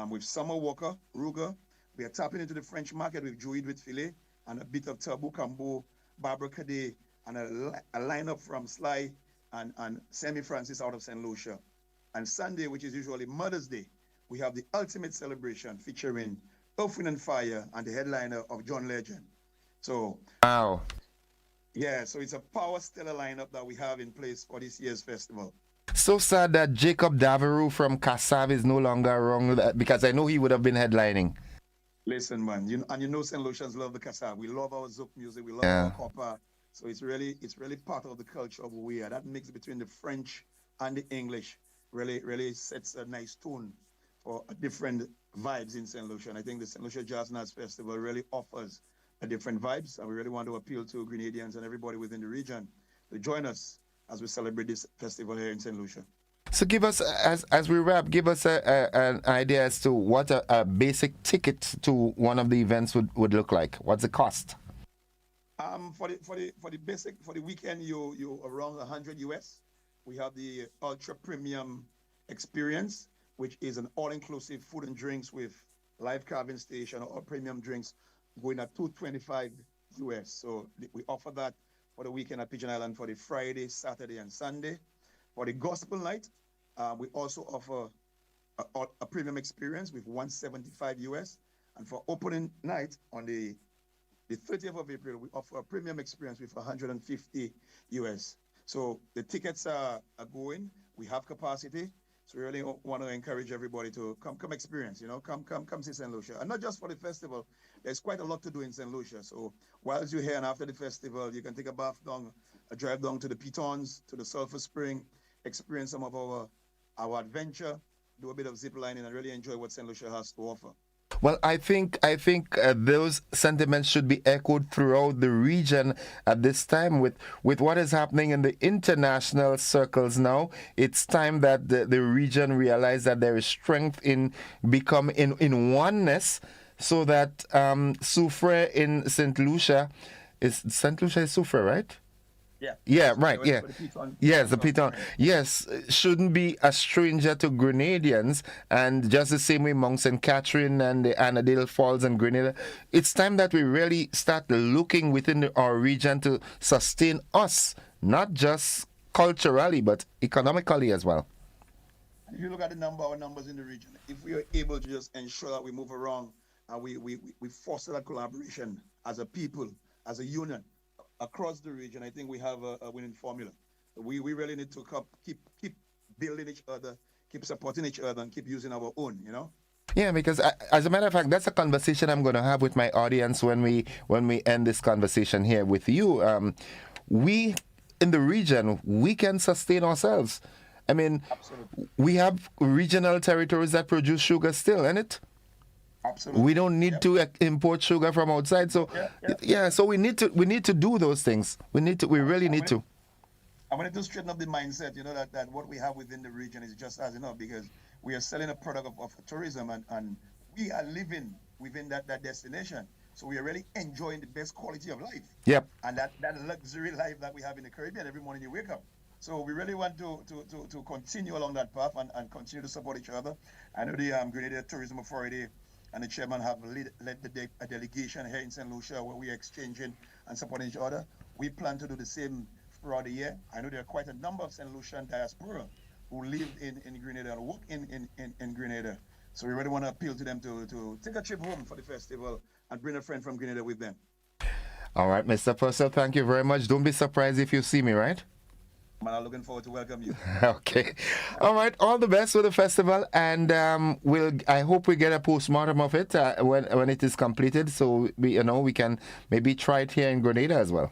with Summer Walker, Ruger. We are tapping into the French market with Joey Filet and a bit of Tabu Cambo, Barbara Cadet, and a lineup from Sly and Sammy Francis out of St. Lucia. And Sunday, which is usually Mother's Day, we have the ultimate celebration featuring Earth, Wind and Fire and the headliner of John Legend. So, wow. Yeah, so it's a power stellar lineup that we have in place for this year's festival. So sad that Jacob Daveru from Kassav is no longer around, because I know he would have been headlining. Listen, man, you know St. Lucians love the Kassav. We love our Zouk music, we love our copper. So it's really part of the culture of who we are. That mix between the French and the English really sets a nice tone for different vibes in St. Lucia. And I think the St. Lucia Jazz and Arts Festival really offers a different vibes, and we really want to appeal to Grenadians and everybody within the region to join us as we celebrate this festival here in St. Lucia. So give us, as we wrap, give us an idea as to what a basic ticket to one of the events would look like. What's the cost? For the weekend, you around 100 US. We have the ultra premium experience, which is an all-inclusive food and drinks with live carving station or premium drinks, going at $225 US. So we offer that for the weekend at Pigeon Island for the Friday, Saturday, and Sunday. For the gospel night, we also offer a premium experience with $175 US. And for opening night on the 30th of April, we offer a premium experience with $150 US. So the tickets are going. We have capacity. So we really want to encourage everybody to come experience, come see St. Lucia. And not just for the festival, there's quite a lot to do in St. Lucia. So whilst you're here and after the festival, you can take a bath down, a drive down to the Pitons, to the Sulphur Spring, experience some of our adventure, do a bit of zip lining, and really enjoy what St. Lucia has to offer. Well, I think those sentiments should be echoed throughout the region at this time. With what is happening in the international circles now, it's time that the region realize that there is strength in oneness, so that Soufrière in St. Lucia is Soufrière, right? Yeah, right. Yeah. Yes, the Piton. Yes, shouldn't be a stranger to Grenadians, and just the same way Mount St. Catherine and the Annandale Falls and Grenada. It's time that we really start looking within our region to sustain us, not just culturally, but economically as well. If you look at our numbers in the region, if we are able to just ensure that we move around and we foster that collaboration as a people, as a union, across the region, I think we have a winning formula. We really need to keep building each other, keep supporting each other, and keep using our own, Yeah, because as a matter of fact, that's a conversation I'm going to have with my audience when we end this conversation here with you. We in the region, we can sustain ourselves. I mean, absolutely. We have regional territories that produce sugar still, isn't it? Absolutely. We don't need to import sugar from outside. So so we need to do those things. We really need to. I wanted to straighten up the mindset, that what we have within the region is just as enough, because we are selling a product of tourism, and we are living within that destination. So we are really enjoying the best quality of life. Yep. And that luxury life that we have in the Caribbean every morning you wake up. So we really want to continue along that path and continue to support each other. I know the Grenada Tourism Authority and the chairman have led a delegation here in St. Lucia, where we are exchanging and supporting each other. We plan to do the same throughout the year. I know there are quite a number of St. Lucian diaspora who live in Grenada and work in Grenada. So we really want to appeal to them to take a trip home for the festival and bring a friend from Grenada with them. All right, Mr. Purcell, thank you very much. Don't be surprised if you see me, right? I'm looking forward to welcome you. Okay. All right. All the best with the festival, and I hope we get a postmortem of it when it is completed, so we can maybe try it here in Grenada as well.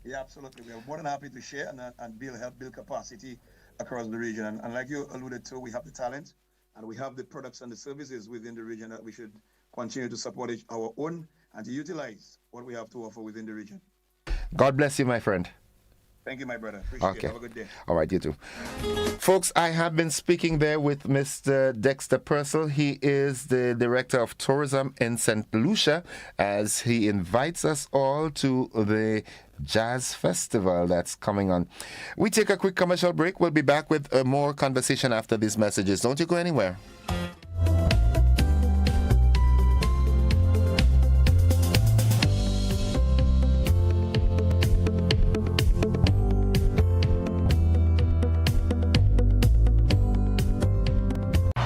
Yeah, absolutely. We are more than happy to share and help build capacity across the region. And like you alluded to, we have the talent and we have the products and the services within the region that we should continue to support our own and to utilize what we have to offer within the region. God bless you, my friend. Thank you, my brother. Appreciate it. Have a good day. All right, you too. Folks, I have been speaking there with Mr. Dexter Purcell. He is the Director of Tourism in St. Lucia, as he invites us all to the Jazz Festival that's coming on. We take a quick commercial break. We'll be back with more conversation after these messages. Don't you go anywhere.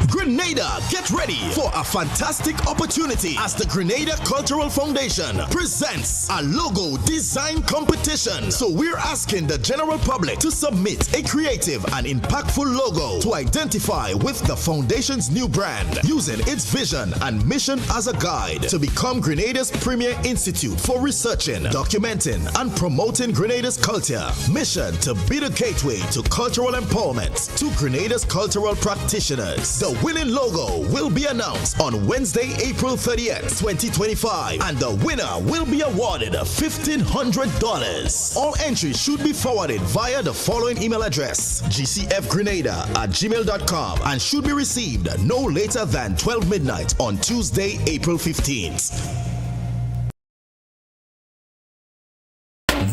Grenada, get ready for a fantastic opportunity as the Grenada Cultural Foundation presents a logo design competition. So we're asking the general public to submit a creative and impactful logo to identify with the foundation's new brand, using its vision and mission as a guide to become Grenada's premier institute for researching, documenting, and promoting Grenada's culture. Mission to be the gateway to cultural empowerment to Grenada's cultural practitioners. The winning logo will be announced on Wednesday, April 30th, 2025, and the winner will be awarded $1,500. All entries should be forwarded via the following email address: gcfgrenada@gmail.com, and should be received no later than 12 midnight on Tuesday, April 15th.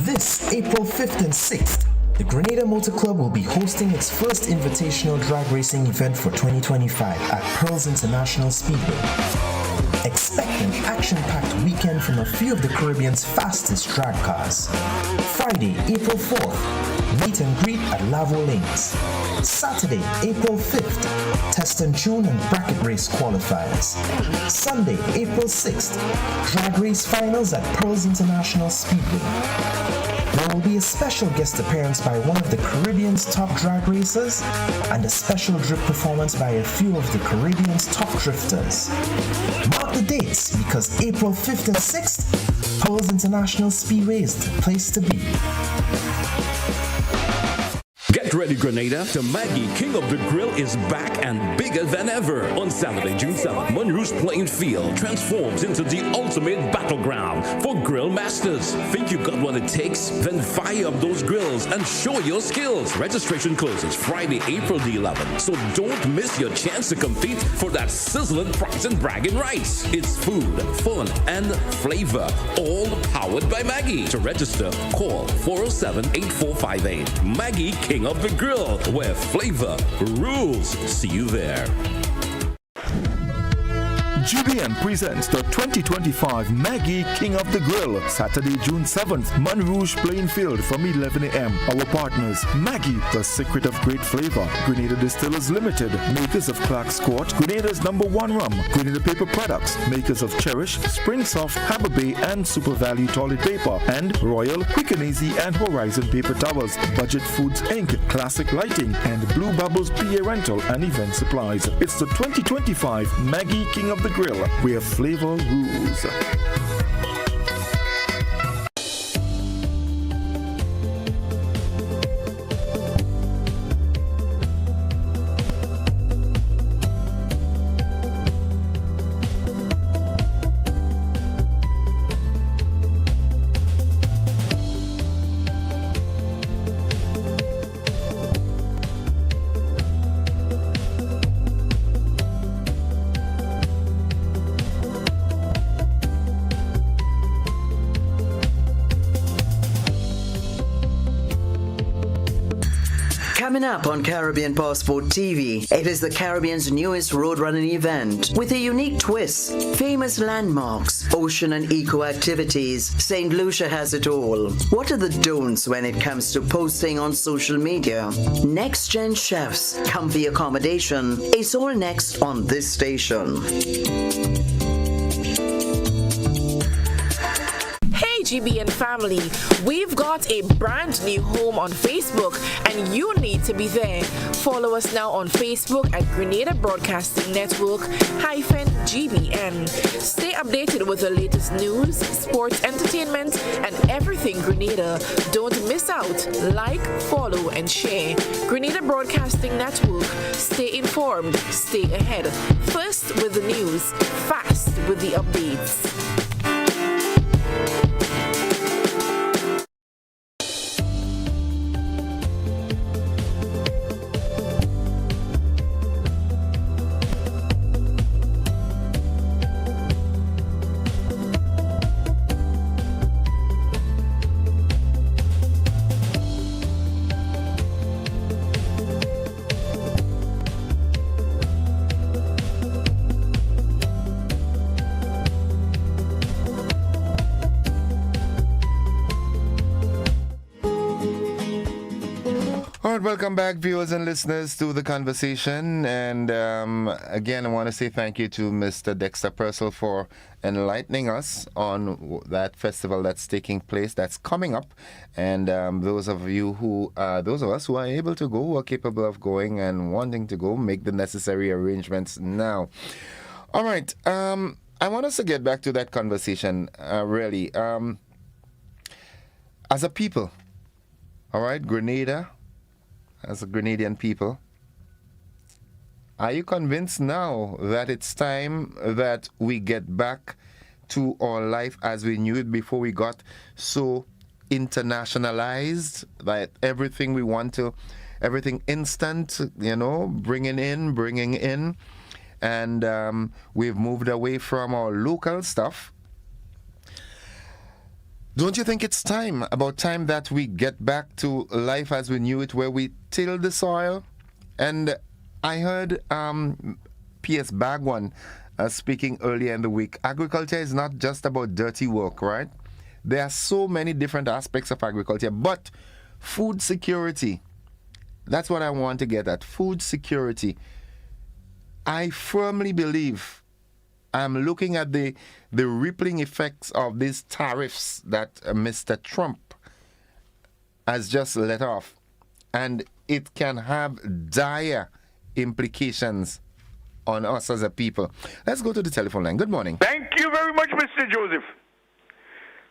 This April 5th and 6th, the Grenada Motor Club will be hosting its first invitational drag racing event for 2025 at Pearls International Speedway. Expect an action-packed weekend from a few of the Caribbean's fastest drag cars. Friday, April 4th, meet and greet at Lavo Lanes. Saturday, April 5th, test and tune and bracket race qualifiers. Sunday, April 6th, drag race finals at Pearls International Speedway. There will be a special guest appearance by one of the Caribbean's top drag racers and a special drip performance by a few of the Caribbean's top drifters. Mark the dates, because April 5th and 6th, Pearls International Speedway is the place to be. Get ready, Grenada. The Maggie King of the Grill is back and bigger than ever. On Saturday, June 7th, Monroe's playing field transforms into the ultimate battleground for grill masters. Think you got what it takes? Then fire up those grills and show your skills. Registration closes Friday, April the 11th, so don't miss your chance to compete for that sizzling prize and bragging rights. It's food, fun, and flavor, all powered by Maggie. To register, call 407-8458. Maggie King of the Grill, where flavor rules. See you there. GBN presents the 2025 Maggie King of the Grill, Saturday, June 7th, Monrouge Plain Field from 11 a.m. Our partners, Maggie, the secret of great flavor, Grenada Distillers Limited, makers of Clark's Court, Grenada's #1 rum, Grenada Paper Products, makers of Cherish, Spring Soft, Harbour Bay, and Super Value Toilet Paper, and Royal, Quick and Easy, and Horizon Paper Towels, Budget Foods Inc., Classic Lighting, and Blue Bubbles PA Rental and Event Supplies. It's the 2025 Maggie King of the Grill, where flavor rules. Coming up on Caribbean Passport TV, it is the Caribbean's newest road running event with a unique twist. Famous landmarks, ocean and eco activities. St. Lucia has it all. What are the don'ts when it comes to posting on social media? Next gen chefs, comfy accommodation. It's all next on this station. GBN family, we've got a brand new home on Facebook and you need to be there. Follow us now on Facebook at Grenada Broadcasting Network -GBN. Stay updated with the latest news, sports, entertainment, and everything Grenada. Don't miss out. Like, follow, and share. Grenada Broadcasting Network. Stay informed, stay ahead. First with the news, fast with the updates. Welcome back, viewers and listeners, to the conversation. And again, I want to say thank you to Mr. Dexter Purcell for enlightening us on that festival that's taking place, that's coming up. And those of us who are able to go, who are capable of going and wanting to go, make the necessary arrangements now. All right. I want us to get back to that conversation, really. As a people, all right, Grenada, as a Grenadian people, are you convinced now that it's time that we get back to our life as we knew it before we got so internationalized, that everything we want to, everything instant, bringing in, and we've moved away from our local stuff? Don't you think it's about time that we get back to life as we knew it, where we till the soil? And I heard P.S. Bagwan speaking earlier in the week. Agriculture is not just about dirty work, right? There are so many different aspects of agriculture, but food security, that's what I want to get at. Food security. I firmly believe, I'm looking at the rippling effects of these tariffs that Mr. Trump has just let off. And it can have dire implications on us as a people. Let's go to the telephone line. Good morning. Thank you very much, Mr. Joseph.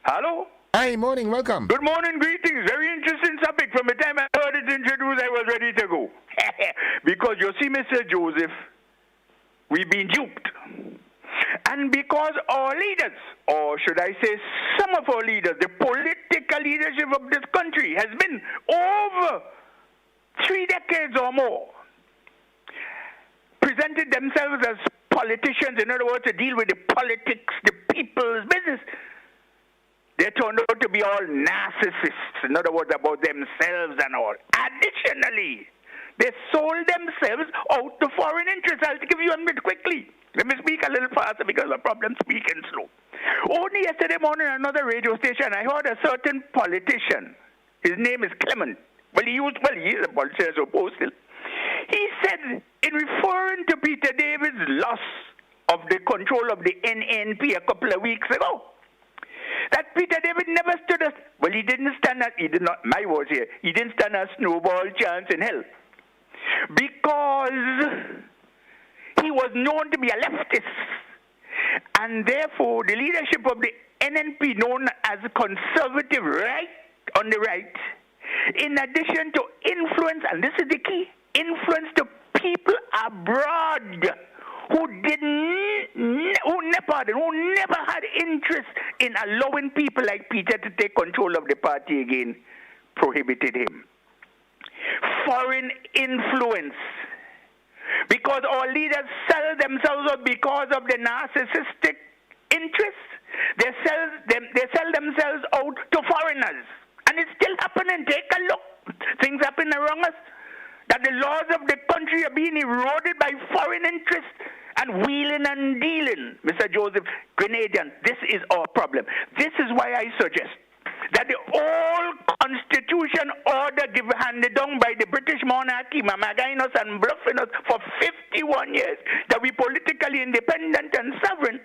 Hello? Hi, morning. Welcome. Good morning. Greetings. Very interesting topic. From the time I heard it introduced, I was ready to go. Because you see, Mr. Joseph, we've been duped. And because our leaders, or should I say some of our leaders, the political leadership of this country has been over 3 decades or more, presented themselves as politicians, in other words, to deal with the politics, the people's business. They turned out to be all narcissists, in other words, about themselves and all. Additionally, they sold themselves out to foreign interests. I'll give you a bit quickly. Let me speak a little faster because of problem speaking slow. Only yesterday morning on another radio station, I heard a certain politician. His name is Clement. He is a politician, so postal. He said, in referring to Peter David's loss of the control of the NNP a couple of weeks ago, that Peter David never stood a, he didn't stand a, he did not, my words here, he didn't stand a snowball chance in hell. Because he was known to be a leftist. And therefore, the leadership of the NNP, known as conservative right on the right, in addition to influence, and this is the key, influence the people abroad who never had interest in allowing people like Peter to take control of the party again, prohibited him. Foreign influence. Because our leaders sell themselves out because of the narcissistic interests. They sell themselves out to foreigners. And it's still happening. Take a look. Things happen around us. That the laws of the country are being eroded by foreign interests and wheeling and dealing. Mr. Joseph, Grenadian, this is our problem. This is why I suggest that the old constitution order given handed down by the British monarchy, mamagaing us and bluffing us for 51 years, that we politically independent and sovereign,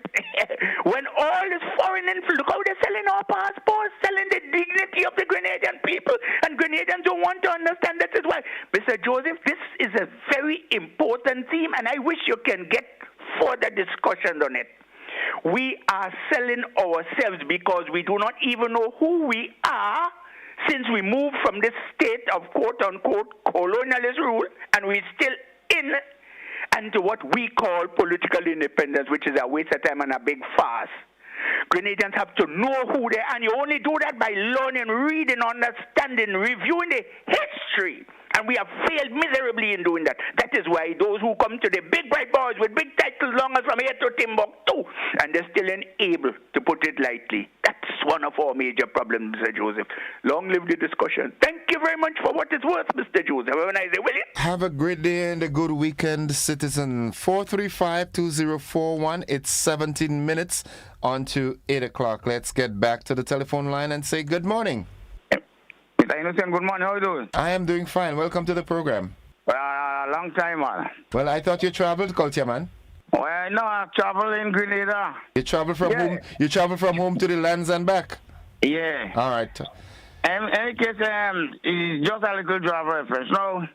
when all this foreign influence, look how they're selling our passports, selling the dignity of the Grenadian people, and Grenadians don't want to understand that is why. Mr. Joseph, this is a very important theme, and I wish you can get further discussion on it. We are selling ourselves because we do not even know who we are since we moved from this state of quote-unquote colonialist rule, and we're still in and to what we call political independence, which is a waste of time and a big farce. Grenadians have to know who they are, and you only do that by learning, reading, understanding, reviewing the history. And we have failed miserably in doing that. That is why those who come to the big white boys with big titles long as from here to Timbuktu, and they're still unable, to put it lightly. That's one of our major problems, Mr. Joseph. Long live the discussion. Thank you very much for what it's worth, Mr. Joseph. Have a nice day, will you? Have a great day and a good weekend, citizen. 435-2041. It's 17 minutes on to 8 o'clock. Let's get back to the telephone line and say good morning. Mr. Innocent, good morning. How are you doing? I am doing fine. Welcome to the program. Long time, man. Well, I thought you traveled, Culture Man. Well, no, I travel in Grenada. You travel from home. You travel from home to the lands and back. Yeah. All right. In any case, it's just a little drive reference. Now,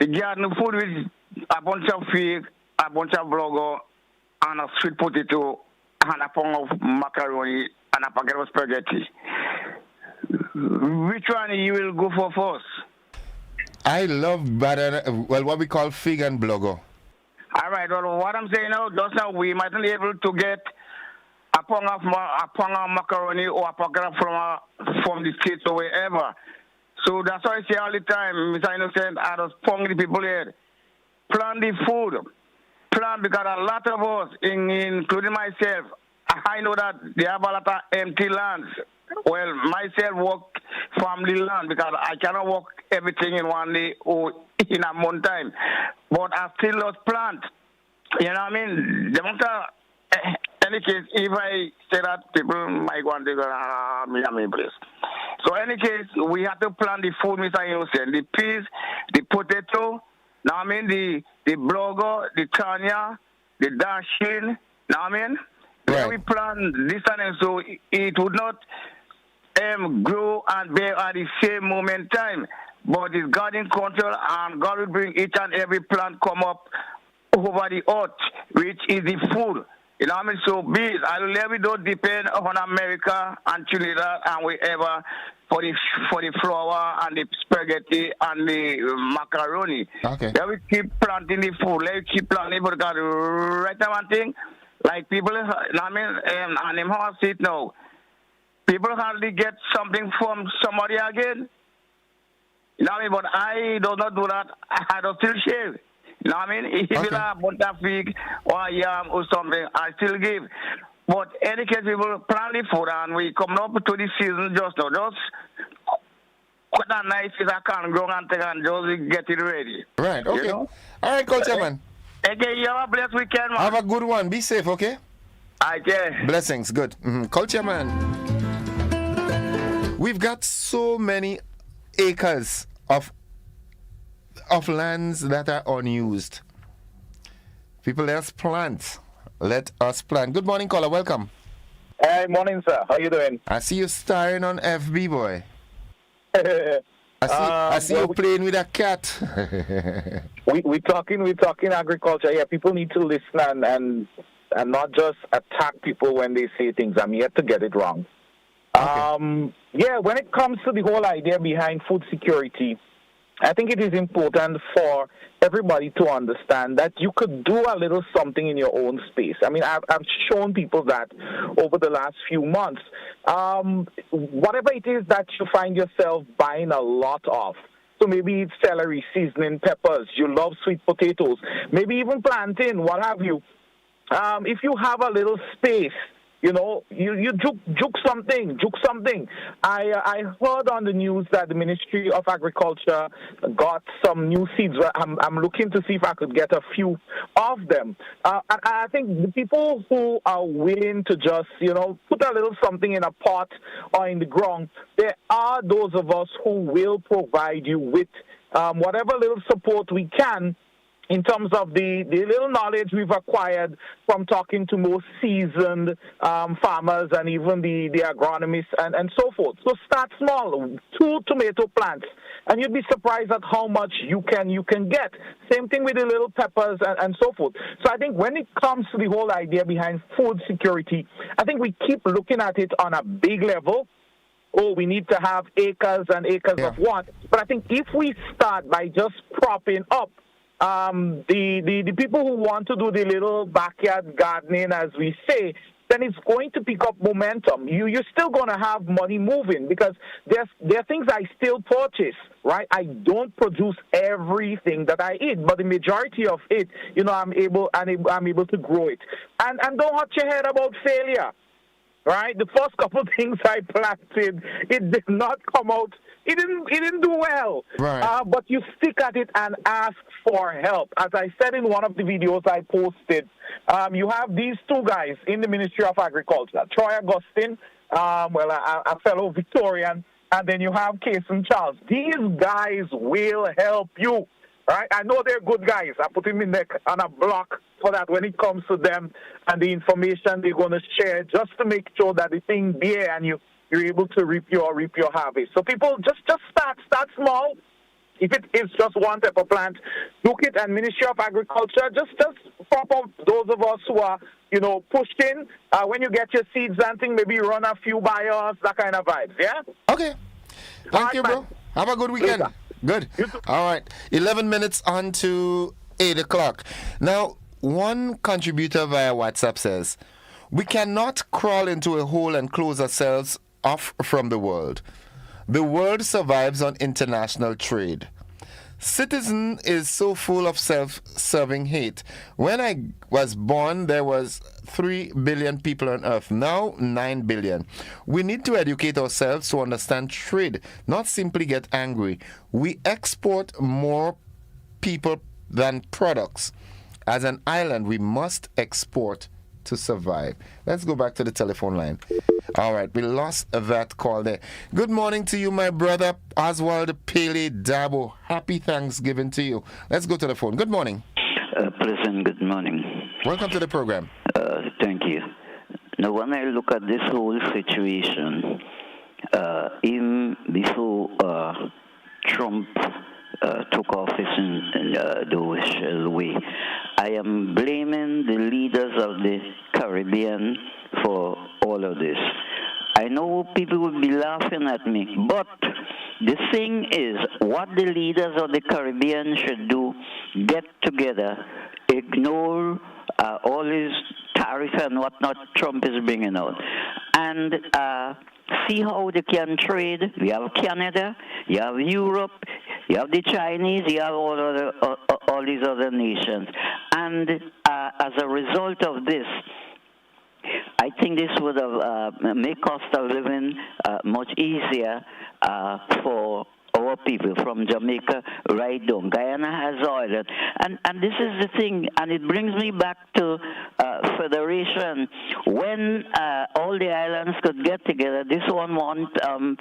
the garden food with a bunch of fish, a bunch of burger, and a sweet potato, and a pound of macaroni, and a packet of spaghetti. Which one you will go for first? I love what we call fig and blogo. All right. Well, what I'm saying now, just now we might not be able to get a pound of macaroni or a packet from the States or wherever. So that's why I say all the time, Mr. Innocent, I just pound the people here. Plan the food. Plan, because a lot of us, including myself, I know that they have a lot of empty lands. Well, myself work family land because I cannot work everything in one day or in a month time. But I still lost plant. You know what I mean? The matter, any case, if I say that, people might go and take me place. So any case, we have to plant the food, Mr. Innocent. The peas, the potato, now I mean the burger, the tanya, the dashing, now I mean? Right. We plant this and so it would not grow and bear at the same moment time. But it's God in control, and God will bring each and every plant come up over the earth, which is the food. You know what I mean? So be it. I really don't depend on America and Trinidad and wherever for the flour and the spaghetti and the macaroni. Okay. Let we keep planting the food. Let we keep planting food because right now one thing, like people, you know what I mean, and them how I see it now, people hardly get something from somebody again. You know what I mean? But I do not do that. I don't still share. You know what I mean? If it's a bunch of fig or a yam or something, I still give. But any case, people plant the food and we come up to the season just now. Just put a nice piece of corn ground and take and just get it ready. Right, okay. You know? All right, Culture Man. Okay, you have a blessed weekend, man. Have a good one. Be safe, okay? Okay. Blessings, good. Culture Man. We've got so many acres of lands that are unused. People, let's plant. Let us plant. Good morning, caller. Welcome. Hey, morning, sir. How you doing? I see you starring on FB, boy. I see you playing with a cat. we're talking agriculture. Yeah, people need to listen and not just attack people when they say things. I'm yet to get it wrong. Okay. Yeah, when it comes to the whole idea behind food security, I think it is important for everybody to understand that you could do a little something in your own space. I mean, I've shown people that over the last few months. Whatever it is that you find yourself buying a lot of, so maybe it's celery, seasoning, peppers, you love sweet potatoes, maybe even plantain, what have you. If you have a little space, you know, you juke something. I heard on the news that the Ministry of Agriculture got some new seeds. I'm looking to see if I could get a few of them. I think the people who are willing to just, you know, put a little something in a pot or in the ground, there are those of us who will provide you with whatever little support we can in terms of the little knowledge we've acquired from talking to more seasoned farmers and even the agronomists and so forth. So start small, 2 tomato plants, and you'd be surprised at how much you can get. Same thing with the little peppers and so forth. So I think when it comes to the whole idea behind food security, I think we keep looking at it on a big level. Oh, we need to have acres and acres of what? But I think if we start by just propping up the people who want to do the little backyard gardening, as we say, then it's going to pick up momentum. You're still going to have money moving because there are things I still purchase, right? I don't produce everything that I eat, but the majority of it, you know, I'm able to grow it. And don't hurt your head about failure, right? The first couple of things I planted, it did not come out. It didn't do well, right. But you stick at it and ask for help. As I said in one of the videos I posted, you have these 2 guys in the Ministry of Agriculture, Troy Augustine, a fellow Victorian, and then you have Kason Charles. These guys will help you, right? I know they're good guys. I put them on a block for that when it comes to them and the information they're going to share just to make sure that the thing there and you're able to reap your harvest. So people, just start small. If it is just one type of plant, look it, and Ministry of Agriculture, just prop up those of us who are, you know, pushed in. When you get your seeds and things, maybe run a few by us, that kind of vibes, yeah? Okay. Thank you, bro. Have a good weekend. Good. All right. 11 minutes on to 8 o'clock. Now, one contributor via WhatsApp says, we cannot crawl into a hole and close ourselves off from the world. The world survives on international trade. Citizen is so full of self-serving hate. When I was born, there was 3 billion people on earth. Now, 9 billion. We need to educate ourselves to understand trade, not simply get angry. We export more people than products. As an island, we must export to survive. Let's go back to the telephone line. All right, we lost that call there. Good morning to you, my brother Oswald Pele Dabo. Happy Thanksgiving to you. Let's go to the phone. Good morning. President, good morning. Welcome to the program. Thank you. Now, when I look at this whole situation, in this whole Trump took office in those way. I am blaming the leaders of the Caribbean for all of this. I know people will be laughing at me, but the thing is, what the leaders of the Caribbean should do, get together, ignore all these tariffs and whatnot Trump is bringing out, and see how they can trade. We have Canada, you have Europe, you have the Chinese, you have all these other nations. And as a result of this, I think this would have made cost of living much easier for our people from Jamaica right down. Guyana has oil. And this is the thing, and it brings me back to federation. When all the islands could get together, this one want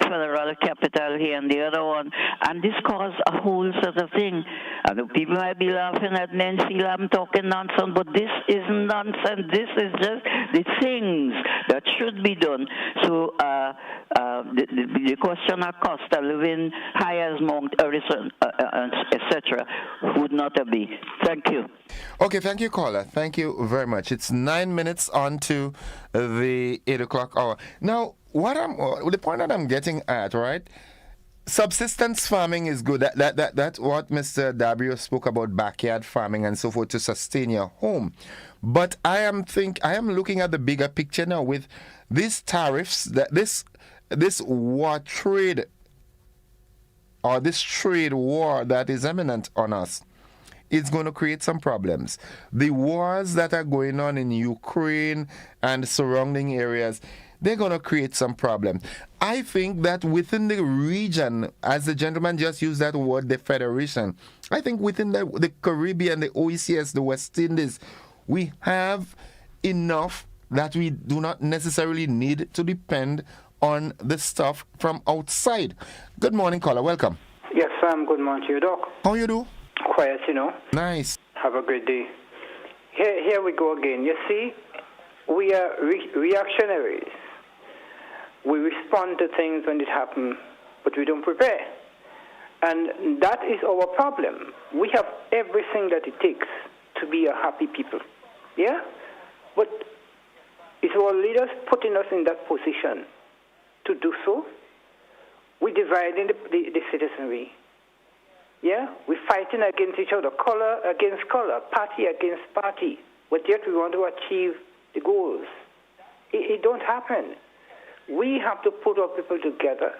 federal capital here and the other one, and this caused a whole sort of thing. And the people might be laughing at me and feel I'm talking nonsense, but this isn't nonsense. This is just the things that should be done. So the question of cost of living high as Mount Harrison, etc., would not be. Thank you. Okay, thank you, caller. Thank you very much. It's 9 minutes on to the 8 o'clock hour. Now, the point that I'm getting at, right? Subsistence farming is good. That's what Mr. Dabrio spoke about, backyard farming and so forth to sustain your home. But I am looking at the bigger picture now with these tariffs, that this war trade or this trade war that is imminent on us. It's going to create some problems. The wars that are going on in Ukraine and surrounding areas, they're going to create some problems. I think that within the region, as the gentleman just used that word, the Federation, I think within the Caribbean, the OECS, the West Indies, we have enough that we do not necessarily need to depend on the stuff from outside. Good morning, caller. Welcome. Yes, Sam. Good morning to you, Doc. How you do? Quiet, you know. Nice. Have a great day. Here we go again. You see, we are reactionaries. We respond to things when it happens, but we don't prepare. And that is our problem. We have everything that it takes to be a happy people. Yeah? But it's our leaders putting us in that position to do so. We're dividing the citizenry. Yeah? We're fighting against each other, color against color, party against party. But yet we want to achieve the goals. It don't happen. We have to put our people together,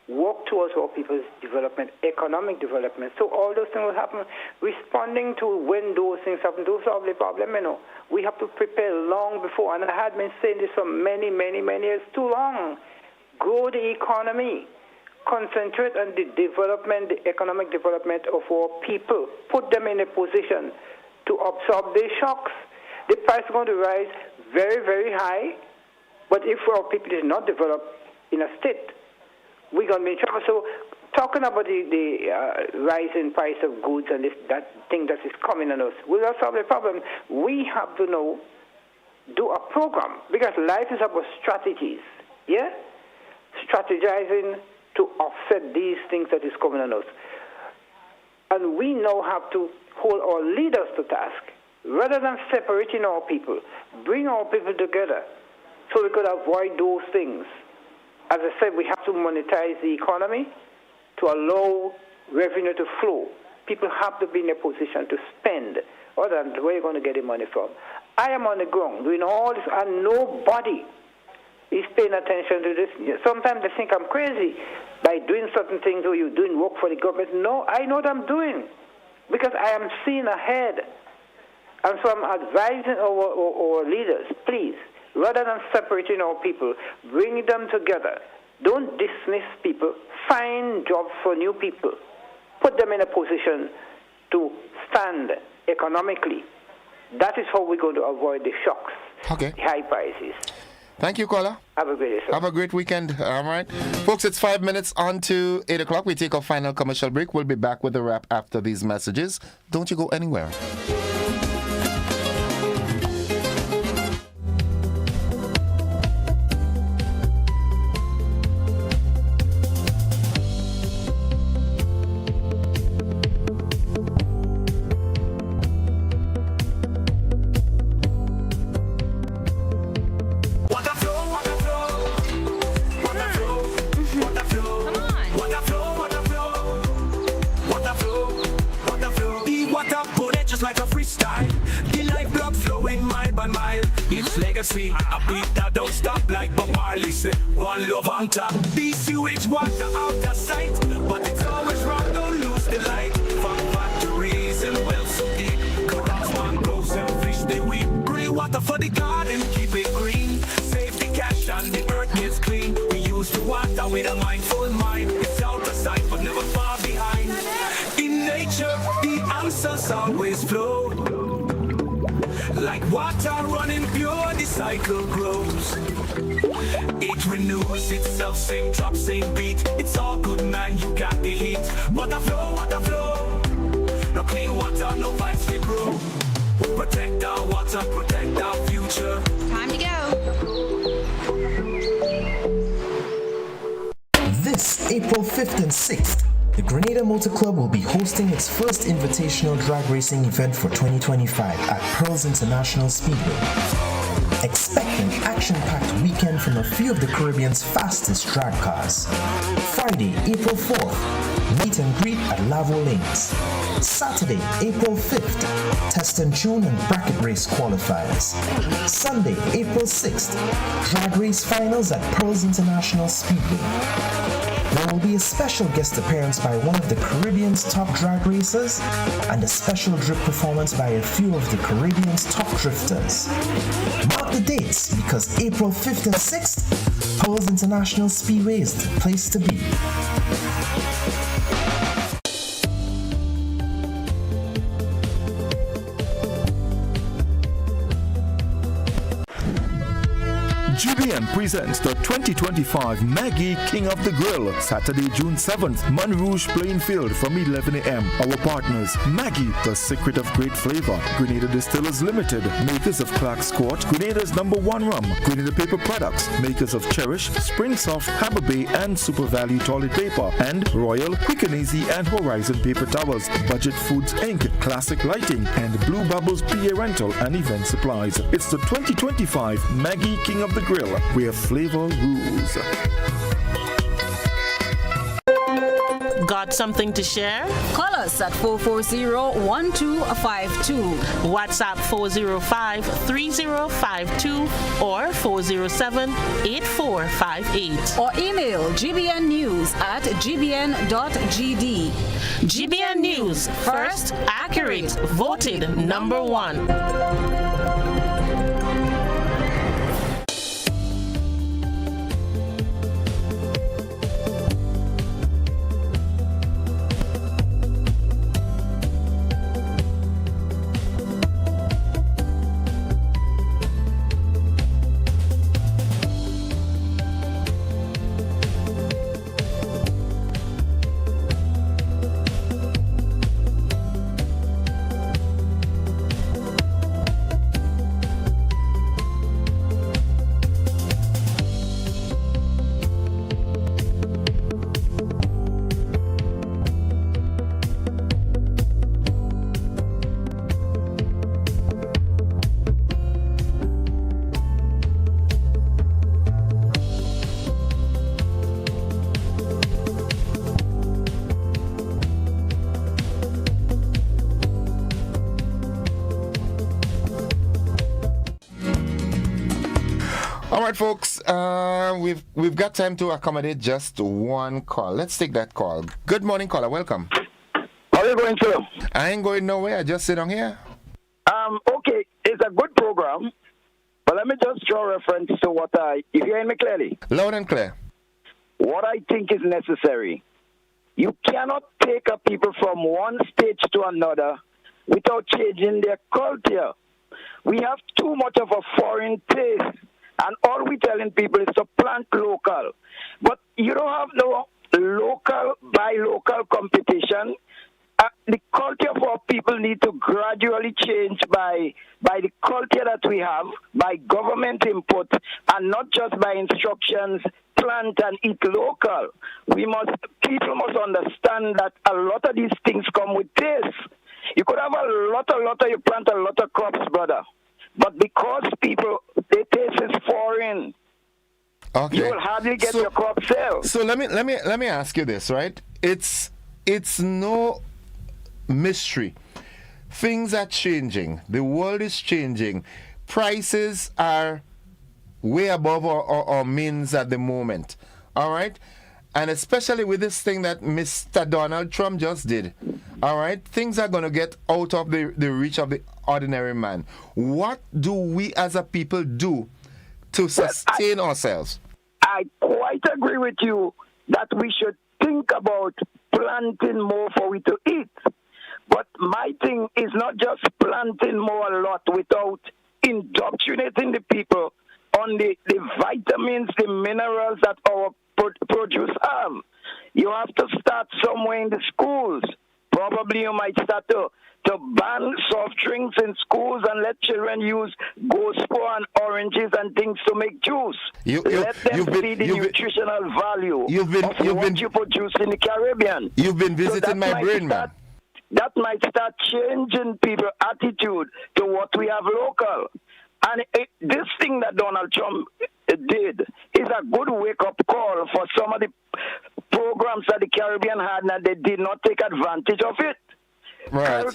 work towards our people's development, economic development. So all those things will happen. Responding to when those things happen, those are the problem, you know. We have to prepare long before. And I had been saying this for many, many, many years, too long. Grow the economy. Concentrate on the development, the economic development of our people. Put them in a position to absorb the shocks. The price is going to rise very, very high. But if our people is not developed in a state, we're going to be in trouble. So talking about the rise in price of goods and that thing that is coming on us, will not solve the problem. We have to know, do a program, because life is about strategies, yeah? Strategizing to offset these things that is coming on us. And we now have to hold our leaders to task. Rather than separating our people, bring our people together so we could avoid those things. As I said, we have to monetize the economy to allow revenue to flow. People have to be in a position to spend, other than where you're going to get the money from. I am on the ground doing all this, and nobody is paying attention to this. Sometimes they think I'm crazy by doing certain things, or you're doing work for the government. No, I know what I'm doing because I am seeing ahead. And so I'm advising our leaders, please, rather than separating our people, bring them together. Don't dismiss people. Find jobs for new people. Put them in a position to stand economically. That is how we're going to avoid the shocks, the high prices. Thank you, caller. Have a great day, sir. Have a great weekend. All right. Folks, it's 5 minutes on to 8 o'clock. We take our final commercial break. We'll be back with the wrap after these messages. Don't you go anywhere. 1 mile. It's legacy. A beat that don't stop like Bob Marley said. One love on top. The sewage water out of sight, but it's always wrong. Don't lose the light. From factories and wells so deep. Corrupt mangroves and fish they weep. Green water for the garden, keep it green. Save the cash and the earth gets clean. We use the water with a mindful mind. It's out of sight but never far behind. In nature, the answers always flow. Like water running pure, the cycle grows. It renews itself, same drop, same beat. It's all good, man, you got the heat. Water flow. No clean water, no vibes they grow. Protect our water, protect our future. Time to go. This April 5th and 6th, the Grenada Motor Club will be hosting its first invitational drag racing event for 2025 at Pearls International Speedway. Expect an action-packed weekend from a few of the Caribbean's fastest drag cars. Friday, April 4th, meet and greet at Lavo Lanes. Saturday, April 5th, test and tune and bracket race qualifiers. Sunday, April 6th, drag race finals at Pearls International Speedway. There will be a special guest appearance by one of the Caribbean's top drag racers and a special drip performance by a few of the Caribbean's top drifters. Mark the dates because April 5th and 6th, Pearls International Speedway is the place to be. GBN presents the 2025 Maggie King of the Grill, Saturday, June 7th, Monrouge Plainfield from 11 a.m. Our partners, Maggie, the secret of great flavor, Grenada Distillers Limited, makers of Clark's Court, Grenada's #1 rum, Grenada Paper Products, makers of Cherish, Spring Soft, Hammer Bay, and Super Value Toilet Paper, and Royal, Quick and Easy, and Horizon Paper Towels, Budget Foods Inc., Classic Lighting, and Blue Bubbles PA Rental and Event Supplies. It's the 2025 Maggie King of the Grill, where flavor rules. Got something to share? Call us at 440-1252. WhatsApp 405-3052 or 407-8458. Or email gbnnews@gbn.gd. GBN News, first, accurate, voted #1. All right, folks, we've got time to accommodate just one call. Let's take that call. Good morning, caller. Welcome. How are you going, sir? I ain't going nowhere. I just sit on here. Okay, it's a good program, but let me just draw reference to what if you hear me clearly? Loud and clear. What I think is necessary. You cannot take a people from one stage to another without changing their culture. We have too much of a foreign taste, and all we're telling people is to plant local. But you don't have no local by local competition. The culture of our people need to gradually change by the culture that we have, by government input, and not just by instructions, plant and eat local. People must understand that a lot of these things come with taste. You could have a lot, you plant a lot of crops, brother. But because their taste is foreign, okay, you will hardly get your crop sale. So let me ask you this, right? It's no mystery. Things are changing. The world is changing. prices are way above our means at the moment. All right? And especially with this thing that Mr. Donald Trump just did. All right? Things are going to get out of the reach of the ordinary man. What do we as a people do to sustain ourselves? I quite agree with you that we should think about planting more for we to eat. But my thing is not just planting more a lot without indoctrinating the people on the vitamins, the minerals that our produce have. You have to start somewhere in the schools. Probably you might start to ban soft drinks in schools and let children use ghost and oranges and things to make juice. Let them see the nutritional value of what you produce in the Caribbean. You've been visiting my brain, man. That might start changing people's attitude to what we have local. And this thing that Donald Trump did is a good wake-up call for some of the programs that the Caribbean had, and they did not take advantage of it. Right.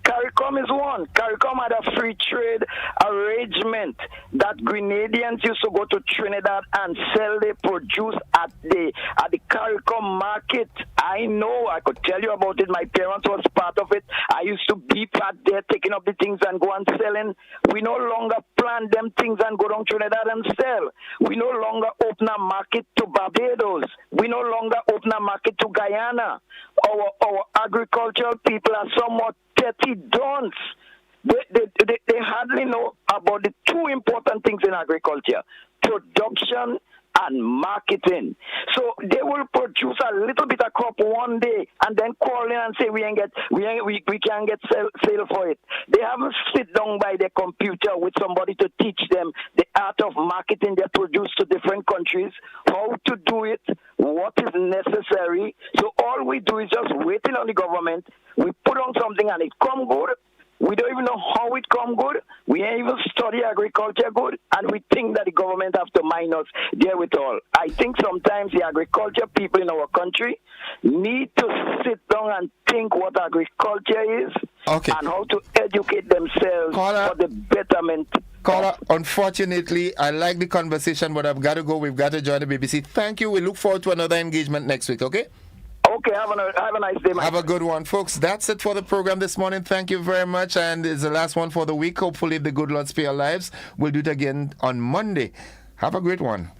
CARICOM is one. CARICOM had a free trade arrangement that Grenadians used to go to Trinidad and sell their produce at the CARICOM market. I know, I could tell you about it. My parents was part of it. I used to be part there, taking up the things and go and selling. We no longer plant them things and go down Trinidad and sell. We no longer open a market to Barbados. We no longer open a market to Guyana. Our agricultural people are somewhat petty don'ts. They hardly know about the two important things in agriculture: production and marketing. So they will produce a little bit of crop one day and then call in and say we can't get sale for it. They haven't sit down by their computer with somebody to teach them the art of marketing their produce to different countries, how to do it, what is necessary. So all we do is just waiting on the government. We put on something and it come good. We don't even know how it come good. We ain't even study agriculture good, and we think that the government have to mind us there with all. I think sometimes the agriculture people in our country need to sit down and think what agriculture is and how to educate themselves for the betterment. Caller, unfortunately, I like the conversation, but I've got to go. We've got to join the BBC. Thank you. We look forward to another engagement next week, okay? Okay, have a nice day, man. Have a good one, folks. That's it for the program this morning. Thank you very much. And it's the last one for the week. Hopefully, if the good Lord spare our lives, we'll do it again on Monday. Have a great one.